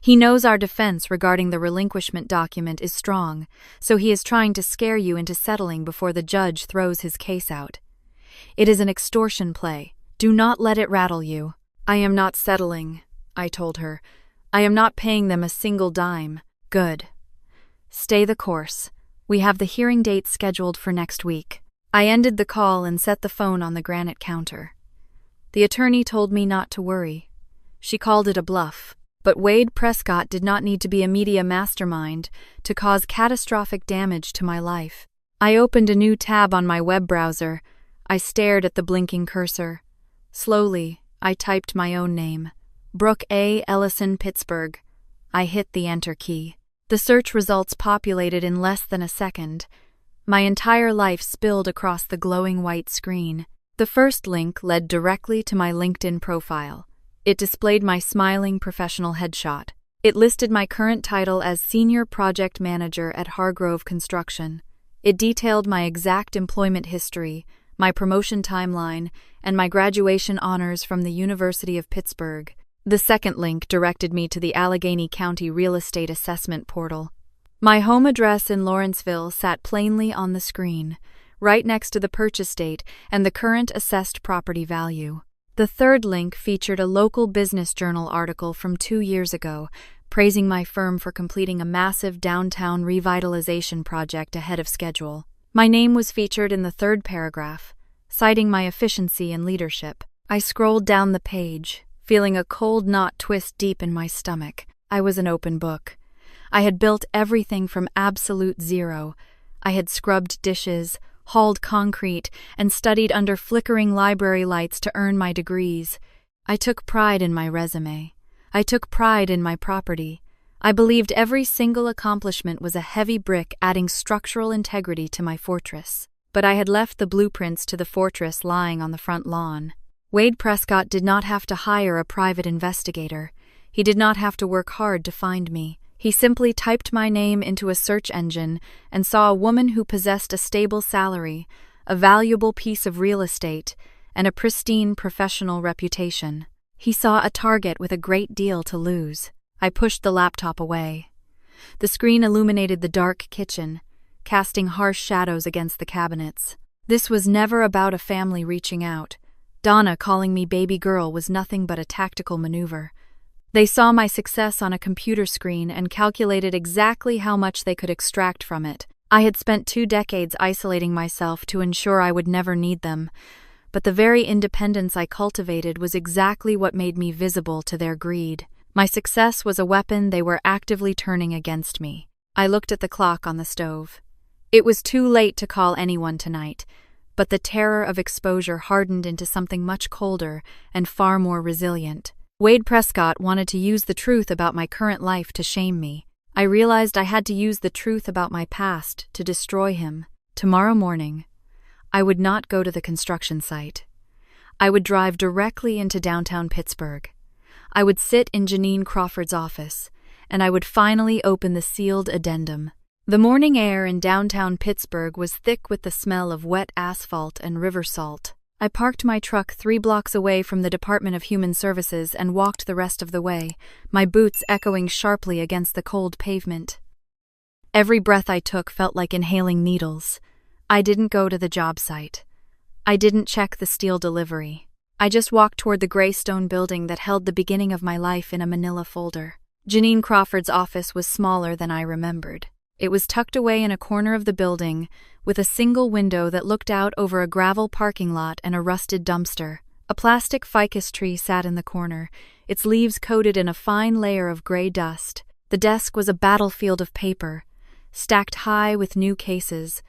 He knows our defense regarding the relinquishment document is strong, so he is trying to scare you into settling before the judge throws his case out. It is an extortion play. Do not let it rattle you." "I am not settling," I told her. "I am not paying them a single dime." "Good. Stay the course. We have the hearing date scheduled for next week." I ended the call and set the phone on the granite counter. The attorney told me not to worry. She called it a bluff. But Wade Prescott did not need to be a media mastermind to cause catastrophic damage to my life. I opened a new tab on my web browser. I stared at the blinking cursor. Slowly, I typed my own name. Brooke A. Ellison, Pittsburgh. I hit the enter key. The search results populated in less than a second. My entire life spilled across the glowing white screen. The first link led directly to my LinkedIn profile. It displayed my smiling professional headshot. It listed my current title as Senior Project Manager at Hargrove Construction. It detailed my exact employment history, my promotion timeline, and my graduation honors from the University of Pittsburgh. The second link directed me to the Allegheny County Real Estate Assessment Portal. My home address in Lawrenceville sat plainly on the screen, right next to the purchase date and the current assessed property value. The third link featured a local business journal article from 2 years ago, praising my firm for completing a massive downtown revitalization project ahead of schedule. My name was featured in the third paragraph, citing my efficiency and leadership. I scrolled down the page, feeling a cold knot twist deep in my stomach. I was an open book. I had built everything from absolute zero. I had scrubbed dishes, hauled concrete, and studied under flickering library lights to earn my degrees. I took pride in my resume. I took pride in my property. I believed every single accomplishment was a heavy brick adding structural integrity to my fortress. But I had left the blueprints to the fortress lying on the front lawn. Wade Prescott did not have to hire a private investigator. He did not have to work hard to find me. He simply typed my name into a search engine and saw a woman who possessed a stable salary, a valuable piece of real estate, and a pristine professional reputation. He saw a target with a great deal to lose. I pushed the laptop away. The screen illuminated the dark kitchen, casting harsh shadows against the cabinets. This was never about a family reaching out. Donna calling me baby girl was nothing but a tactical maneuver. They saw my success on a computer screen and calculated exactly how much they could extract from it. I had spent 2 decades isolating myself to ensure I would never need them, but the very independence I cultivated was exactly what made me visible to their greed. My success was a weapon they were actively turning against me. I looked at the clock on the stove. It was too late to call anyone tonight, but the terror of exposure hardened into something much colder and far more resilient. Wade Prescott wanted to use the truth about my current life to shame me. I realized I had to use the truth about my past to destroy him. Tomorrow morning, I would not go to the construction site. I would drive directly into downtown Pittsburgh. I would sit in Janine Crawford's office, and I would finally open the sealed addendum. The morning air in downtown Pittsburgh was thick with the smell of wet asphalt and river salt. I parked my truck 3 blocks away from the Department of Human Services and walked the rest of the way, my boots echoing sharply against the cold pavement. Every breath I took felt like inhaling needles. I didn't go to the job site. I didn't check the steel delivery. I just walked toward the gray stone building that held the beginning of my life in a manila folder. Janine Crawford's office was smaller than I remembered. It was tucked away in a corner of the building, with a single window that looked out over a gravel parking lot and a rusted dumpster. A plastic ficus tree sat in the corner, its leaves coated in a fine layer of gray dust. The desk was a battlefield of paper, stacked high with new cases,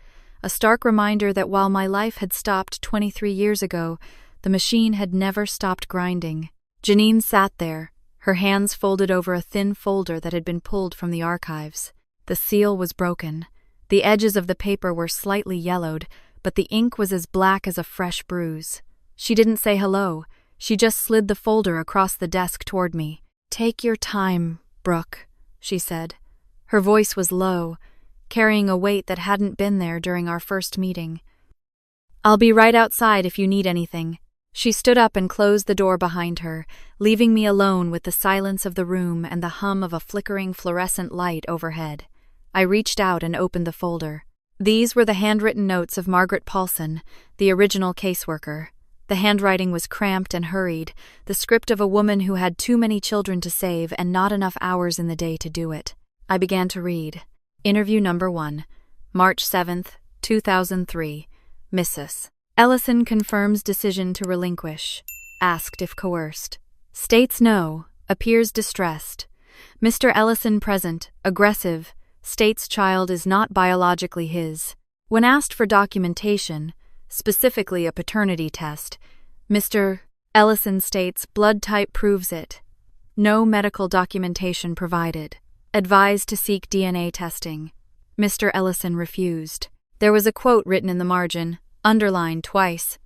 a stark reminder that while my life had stopped 23 years ago, the machine had never stopped grinding. Janine sat there, her hands folded over a thin folder that had been pulled from the archives. The seal was broken. The edges of the paper were slightly yellowed, but the ink was as black as a fresh bruise. She didn't say hello. She just slid the folder across the desk toward me. "Take your time, Brooke," she said. Her voice was low, carrying a weight that hadn't been there during our first meeting. "I'll be right outside if you need anything." She stood up and closed the door behind her, leaving me alone with the silence of the room and the hum of a flickering fluorescent light overhead. I reached out and opened the folder. These were the handwritten notes of Margaret Paulson, the original caseworker. The handwriting was cramped and hurried, the script of a woman who had too many children to save and not enough hours in the day to do it. I began to read. Interview number 1, March 7th, 2003. Mrs. Ellison confirms decision to relinquish. Asked if coerced. States no. Appears distressed. Mr. Ellison present. Aggressive. States child is not biologically his. When asked for documentation, specifically a paternity test, Mr. Ellison states blood type proves it. No medical documentation provided. Advised to seek DNA testing. Mr. Ellison refused. There was a quote written in the margin, underlined twice.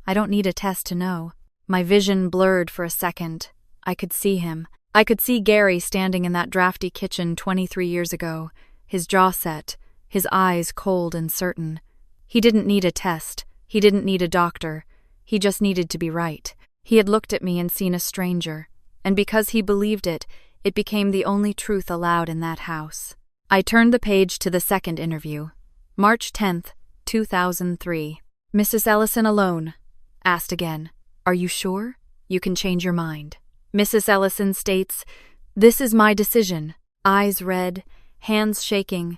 I don't need a test to know. My vision blurred for a second. I could see him. I could see Gary standing in that drafty kitchen 23 years ago, his jaw set, his eyes cold and certain. He didn't need a test. He didn't need a doctor. He just needed to be right. He had looked at me and seen a stranger, and because he believed it, it became the only truth allowed in that house. I turned the page to the second interview. March 10th, 2003. Mrs. Ellison alone. Asked again. Are you sure? You can change your mind. Mrs. Ellison states, This is my decision. Eyes red, hands shaking.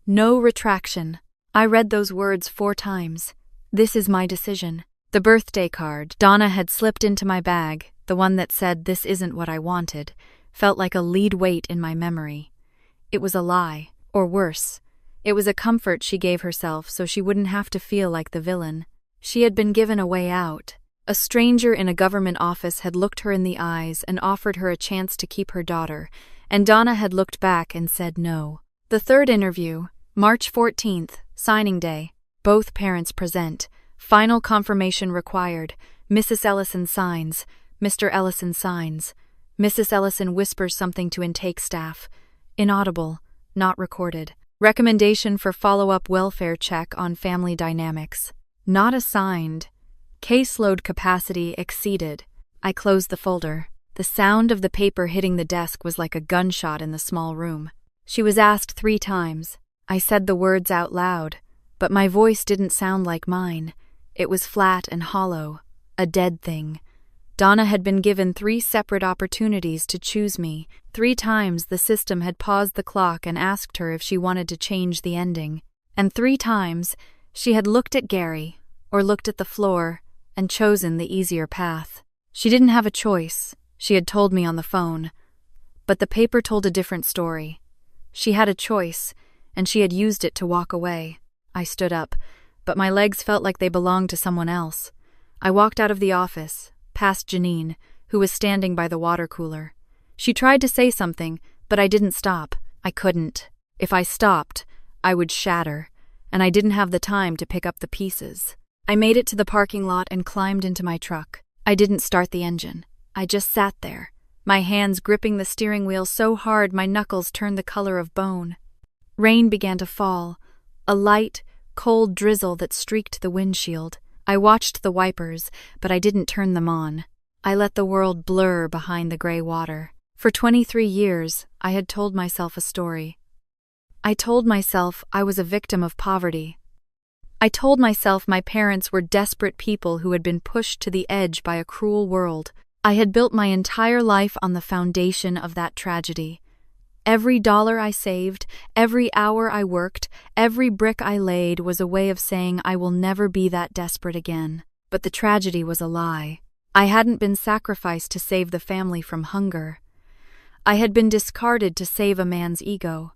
No retraction. I read those words 4 times. This is my decision. The birthday card Donna had slipped into my bag, the one that said this isn't what I wanted, felt like a lead weight in my memory. It was a lie, or worse. It was a comfort she gave herself so she wouldn't have to feel like the villain. She had been given a way out. A stranger in a government office had looked her in the eyes and offered her a chance to keep her daughter, and Donna had looked back and said no. The third interview, March 14th, signing day. Both parents present. Final confirmation required. Mrs. Ellison signs. Mr. Ellison signs. Mrs. Ellison whispers something to intake staff. Inaudible, not recorded. Recommendation for follow-up welfare check on family dynamics. Not assigned. Caseload capacity exceeded. I closed the folder. The sound of the paper hitting the desk was like a gunshot in the small room. She was asked 3 times. I said the words out loud, but my voice didn't sound like mine. It was flat and hollow, a dead thing. Donna had been given 3 separate opportunities to choose me. 3 times the system had paused the clock and asked her if she wanted to change the ending. And 3 times she had looked at Gary, or looked at the floor, and chosen the easier path. She didn't have a choice, she had told me on the phone. But the paper told a different story. She had a choice, and she had used it to walk away. I stood up, but my legs felt like they belonged to someone else. I walked out of the office, past Janine, who was standing by the water cooler. She tried to say something, but I didn't stop. I couldn't. If I stopped, I would shatter, and I didn't have the time to pick up the pieces. I made it to the parking lot and climbed into my truck. I didn't start the engine. I just sat there, my hands gripping the steering wheel so hard my knuckles turned the color of bone. Rain began to fall, a light, cold drizzle that streaked the windshield. I watched the wipers, but I didn't turn them on. I let the world blur behind the gray water. For 23 years, I had told myself a story. I told myself I was a victim of poverty. I told myself my parents were desperate people who had been pushed to the edge by a cruel world. I had built my entire life on the foundation of that tragedy. Every dollar I saved, every hour I worked, every brick I laid was a way of saying I will never be that desperate again. But the tragedy was a lie. I hadn't been sacrificed to save the family from hunger. I had been discarded to save a man's ego.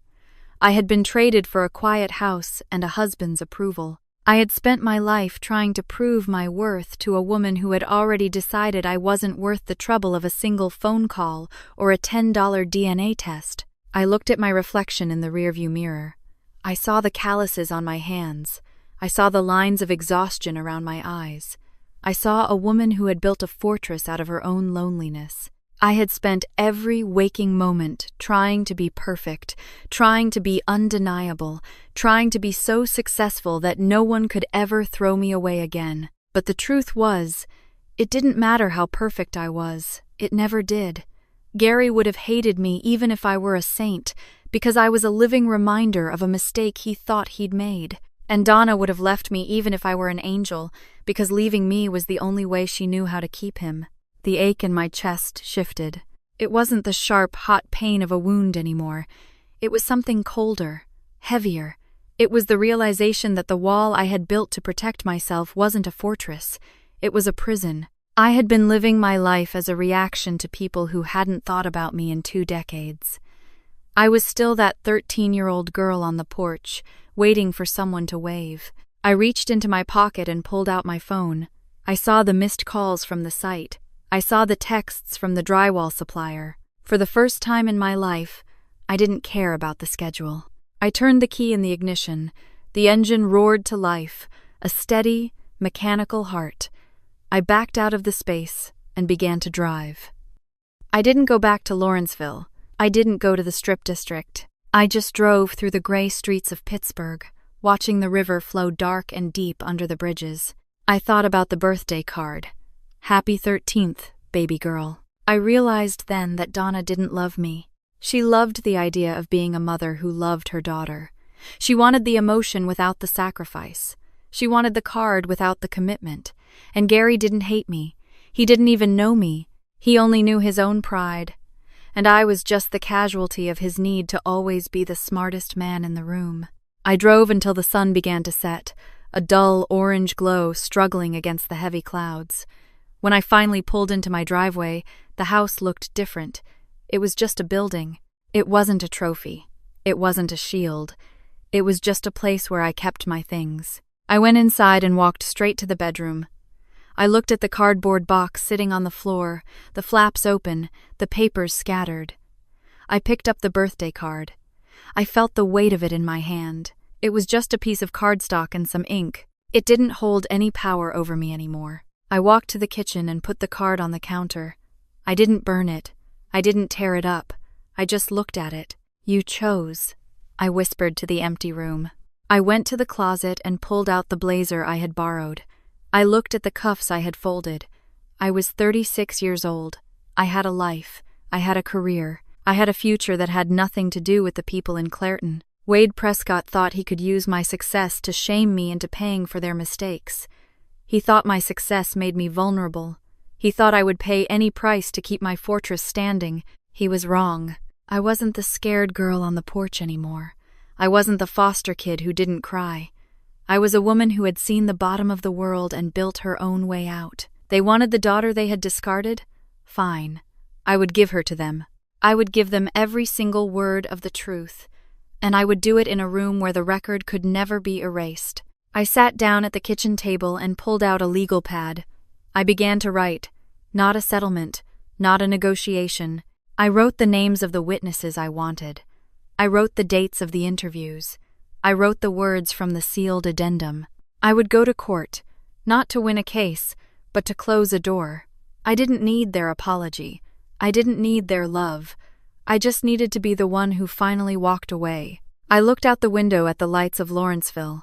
I had been traded for a quiet house and a husband's approval. I had spent my life trying to prove my worth to a woman who had already decided I wasn't worth the trouble of a single phone call or a $10 DNA test. I looked at my reflection in the rearview mirror. I saw the calluses on my hands. I saw the lines of exhaustion around my eyes. I saw a woman who had built a fortress out of her own loneliness. I had spent every waking moment trying to be perfect, trying to be undeniable, trying to be so successful that no one could ever throw me away again. But the truth was, it didn't matter how perfect I was. It never did. Gary would have hated me even if I were a saint, because I was a living reminder of a mistake he thought he'd made. And Donna would have left me even if I were an angel, because leaving me was the only way she knew how to keep him. The ache in my chest shifted. It wasn't the sharp, hot pain of a wound anymore. It was something colder, heavier. It was the realization that the wall I had built to protect myself wasn't a fortress. It was a prison. I had been living my life as a reaction to people who hadn't thought about me in 2 decades. I was still that 13-year-old girl on the porch, waiting for someone to wave. I reached into my pocket and pulled out my phone. I saw the missed calls from the site. I saw the texts from the drywall supplier. For the first time in my life, I didn't care about the schedule. I turned the key in the ignition. The engine roared to life, a steady, mechanical heart. I backed out of the space and began to drive. I didn't go back to Lawrenceville. I didn't go to the Strip District. I just drove through the gray streets of Pittsburgh, watching the river flow dark and deep under the bridges. I thought about the birthday card. Happy 13th, baby girl. I realized then that Donna didn't love me. She loved the idea of being a mother who loved her daughter. She wanted the emotion without the sacrifice. She wanted the card without the commitment. And Gary didn't hate me. He didn't even know me. He only knew his own pride. And I was just the casualty of his need to always be the smartest man in the room. I drove until the sun began to set, a dull orange glow struggling against the heavy clouds. When I finally pulled into my driveway, the house looked different. It was just a building. It wasn't a trophy. It wasn't a shield. It was just a place where I kept my things. I went inside and walked straight to the bedroom. I looked at the cardboard box sitting on the floor, the flaps open, the papers scattered. I picked up the birthday card. I felt the weight of it in my hand. It was just a piece of cardstock and some ink. It didn't hold any power over me anymore. I walked to the kitchen and put the card on the counter. I didn't burn it. I didn't tear it up. I just looked at it. You chose, I whispered to the empty room. I went to the closet and pulled out the blazer I had borrowed. I looked at the cuffs I had folded. I was 36 years old. I had a life. I had a career. I had a future that had nothing to do with the people in Clairton. Wade Prescott thought he could use my success to shame me into paying for their mistakes. He thought my success made me vulnerable. He thought I would pay any price to keep my fortress standing. He was wrong. I wasn't the scared girl on the porch anymore. I wasn't the foster kid who didn't cry. I was a woman who had seen the bottom of the world and built her own way out. They wanted the daughter they had discarded? Fine. I would give her to them. I would give them every single word of the truth. And I would do it in a room where the record could never be erased. I sat down at the kitchen table and pulled out a legal pad. I began to write. Not a settlement, not a negotiation. I wrote the names of the witnesses I wanted. I wrote the dates of the interviews. I wrote the words from the sealed addendum. I would go to court, not to win a case, but to close a door. I didn't need their apology. I didn't need their love. I just needed to be the one who finally walked away. I looked out the window at the lights of Lawrenceville.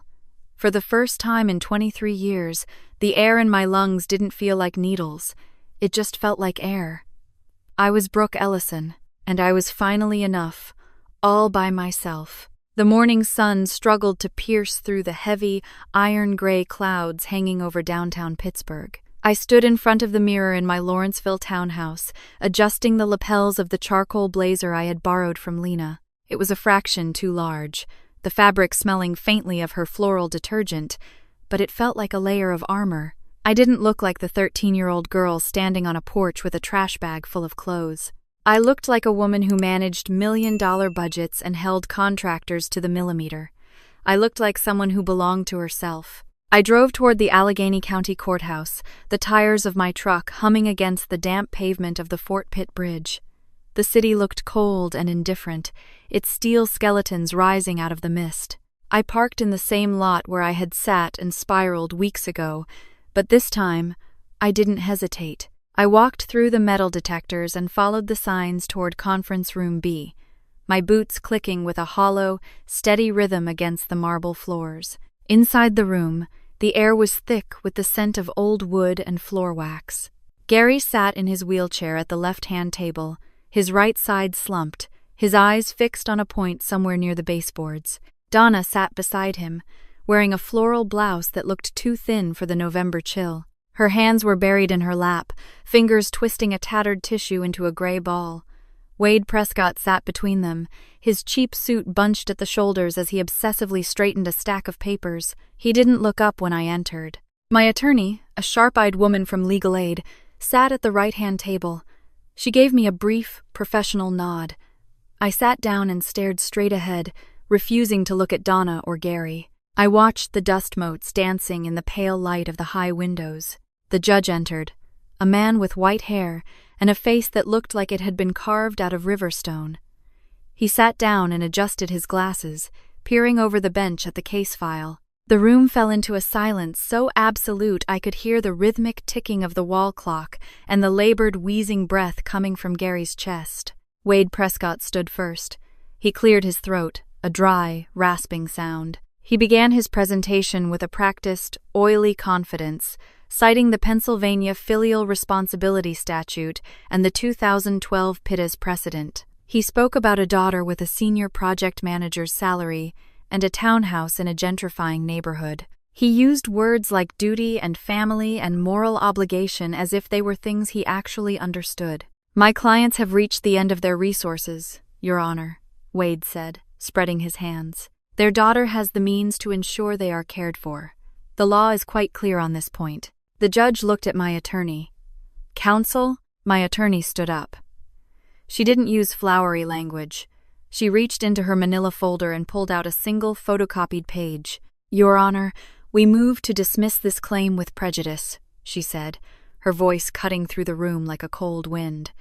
For the first time in 23 years, the air in my lungs didn't feel like needles. It just felt like air. I was Brooke Ellison, and I was finally enough, all by myself. The morning sun struggled to pierce through the heavy, iron-gray clouds hanging over downtown Pittsburgh. I stood in front of the mirror in my Lawrenceville townhouse, adjusting the lapels of the charcoal blazer I had borrowed from Lena. It was a fraction too large, the fabric smelling faintly of her floral detergent, but it felt like a layer of armor. I didn't look like the 13-year-old girl standing on a porch with a trash bag full of clothes. I looked like a woman who managed million-dollar budgets and held contractors to the millimeter. I looked like someone who belonged to herself. I drove toward the Allegheny County Courthouse, the tires of my truck humming against the damp pavement of the Fort Pitt Bridge. The city looked cold and indifferent, its steel skeletons rising out of the mist. I parked in the same lot where I had sat and spiraled weeks ago, but this time, I didn't hesitate. I walked through the metal detectors and followed the signs toward Conference Room B, my boots clicking with a hollow, steady rhythm against the marble floors. Inside the room, the air was thick with the scent of old wood and floor wax. Gary sat in his wheelchair at the left-hand table, his right side slumped, his eyes fixed on a point somewhere near the baseboards. Donna sat beside him, wearing a floral blouse that looked too thin for the November chill. Her hands were buried in her lap, fingers twisting a tattered tissue into a gray ball. Wade Prescott sat between them, his cheap suit bunched at the shoulders as he obsessively straightened a stack of papers. He didn't look up when I entered. My attorney, a sharp-eyed woman from legal aid, sat at the right-hand table. She gave me a brief, professional nod. I sat down and stared straight ahead, refusing to look at Donna or Gary. I watched the dust motes dancing in the pale light of the high windows. The judge entered, a man with white hair and a face that looked like it had been carved out of river stone. He sat down and adjusted his glasses, peering over the bench at the case file. The room fell into a silence so absolute I could hear the rhythmic ticking of the wall clock and the labored, wheezing breath coming from Gary's chest. Wade Prescott stood first. He cleared his throat, a dry, rasping sound. He began his presentation with a practiced, oily confidence, citing the Pennsylvania Filial Responsibility Statute and the 2012 Pittsburgh precedent. He spoke about a daughter with a senior project manager's salary and a townhouse in a gentrifying neighborhood. He used words like duty and family and moral obligation as if they were things he actually understood. "My clients have reached the end of their resources, Your Honor," Wade said, spreading his hands. "Their daughter has the means to ensure they are cared for. The law is quite clear on this point." The judge looked at my attorney. "Counsel?" My attorney stood up. She didn't use flowery language. She reached into her manila folder and pulled out a single photocopied page. "Your Honor, we move to dismiss this claim with prejudice," she said, her voice cutting through the room like a cold wind.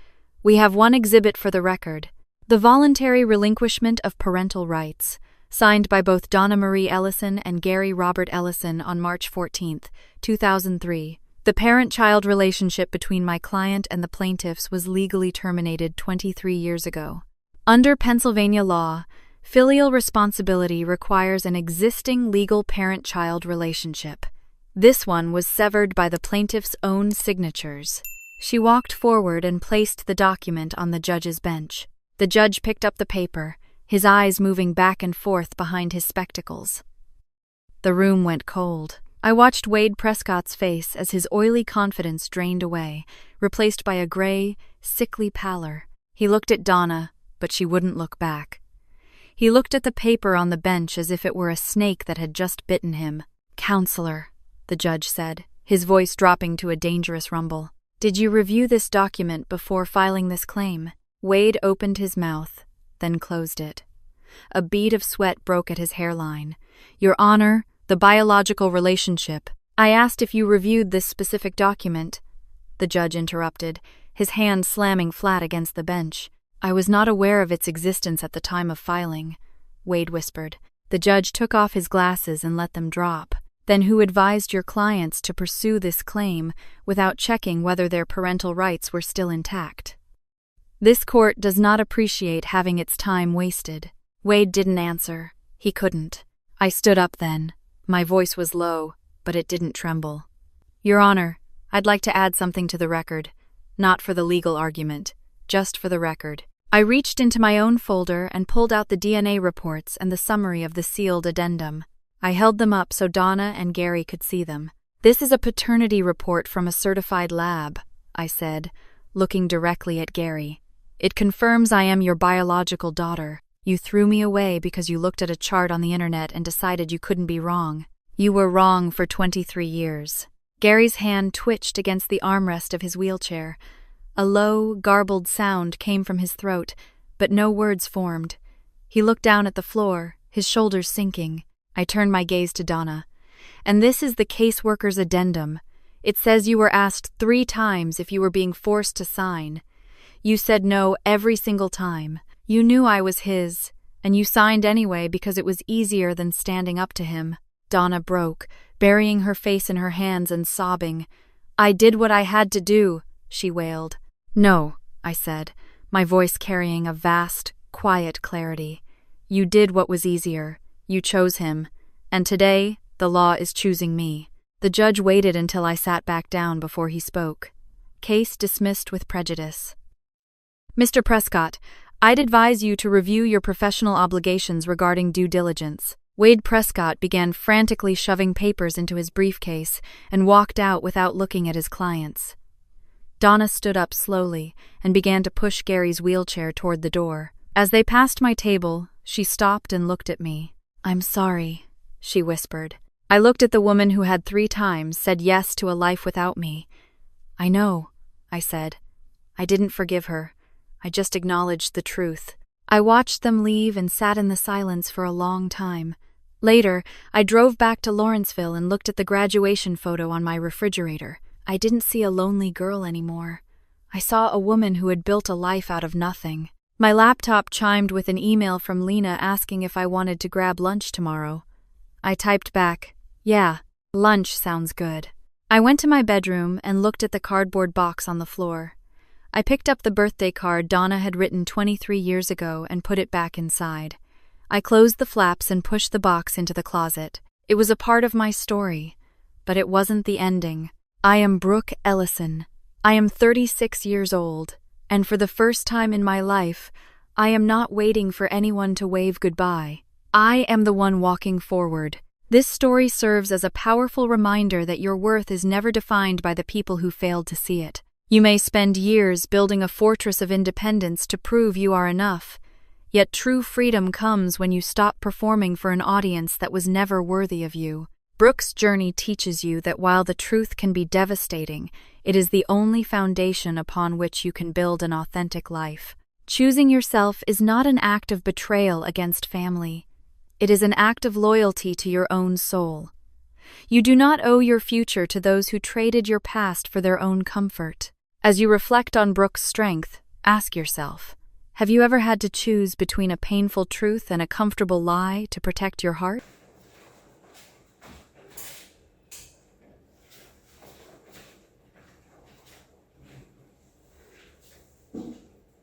"We have one exhibit for the record. The voluntary relinquishment of parental rights, signed by both Donna Marie Ellison and Gary Robert Ellison on March 14, 2003. The parent-child relationship between my client and the plaintiffs was legally terminated 23 years ago. Under Pennsylvania law, filial responsibility requires an existing legal parent-child relationship. This one was severed by the plaintiff's own signatures." She walked forward and placed the document on the judge's bench. The judge picked up the paper, his eyes moving back and forth behind his spectacles. The room went cold. I watched Wade Prescott's face as his oily confidence drained away, replaced by a gray, sickly pallor. He looked at Donna, but she wouldn't look back. He looked at the paper on the bench as if it were a snake that had just bitten him. "Counselor," the judge said, his voice dropping to a dangerous rumble. "Did you review this document before filing this claim?" Wade opened his mouth, then closed it. A bead of sweat broke at his hairline. "Your Honor, the biological relationship. I asked if you reviewed this specific document," the judge interrupted, his hand slamming flat against the bench. "I was not aware of its existence at the time of filing," Wade whispered. The judge took off his glasses and let them drop. "Then who advised your clients to pursue this claim without checking whether their parental rights were still intact?" "This court does not appreciate having its time wasted." Wade didn't answer. He couldn't. I stood up then. My voice was low, but it didn't tremble. "Your Honor, I'd like to add something to the record. Not for the legal argument, just for the record." I reached into my own folder and pulled out the DNA reports and the summary of the sealed addendum. I held them up so Donna and Gary could see them. "This is a paternity report from a certified lab," I said, looking directly at Gary. "It confirms I am your biological daughter. You threw me away because you looked at a chart on the internet and decided you couldn't be wrong. You were wrong for 23 years. Gary's hand twitched against the armrest of his wheelchair. A low, garbled sound came from his throat, but no words formed. He looked down at the floor, his shoulders sinking. I turned my gaze to Donna. "And this is the caseworker's addendum. It says you were asked 3 times if you were being forced to sign. You said no every single time. You knew I was his, and you signed anyway because it was easier than standing up to him." Donna broke, burying her face in her hands and sobbing. "I did what I had to do," she wailed. "No," I said, my voice carrying a vast, quiet clarity. "You did what was easier. You chose him, and today the law is choosing me." The judge waited until I sat back down before he spoke. "Case dismissed with prejudice." "Mr. Prescott, I'd advise you to review your professional obligations regarding due diligence." Wade Prescott began frantically shoving papers into his briefcase and walked out without looking at his clients. Donna stood up slowly and began to push Gary's wheelchair toward the door. As they passed my table, she stopped and looked at me. "I'm sorry," she whispered. I looked at the woman who had 3 times said yes to a life without me. "I know," I said. I didn't forgive her. I just acknowledged the truth. I watched them leave and sat in the silence for a long time. Later, I drove back to Lawrenceville and looked at the graduation photo on my refrigerator. I didn't see a lonely girl anymore. I saw a woman who had built a life out of nothing. My laptop chimed with an email from Lena asking if I wanted to grab lunch tomorrow. I typed back, "Yeah, lunch sounds good." I went to my bedroom and looked at the cardboard box on the floor. I picked up the birthday card Donna had written 23 years ago and put it back inside. I closed the flaps and pushed the box into the closet. It was a part of my story, but it wasn't the ending. I am Brooke Ellison. I am 36 years old, and for the first time in my life, I am not waiting for anyone to wave goodbye. I am the one walking forward. This story serves as a powerful reminder that your worth is never defined by the people who failed to see it. You may spend years building a fortress of independence to prove you are enough, yet true freedom comes when you stop performing for an audience that was never worthy of you. Brooke's journey teaches you that while the truth can be devastating, it is the only foundation upon which you can build an authentic life. Choosing yourself is not an act of betrayal against family. It is an act of loyalty to your own soul. You do not owe your future to those who traded your past for their own comfort. As you reflect on Brooke's strength, ask yourself, have you ever had to choose between a painful truth and a comfortable lie to protect your heart?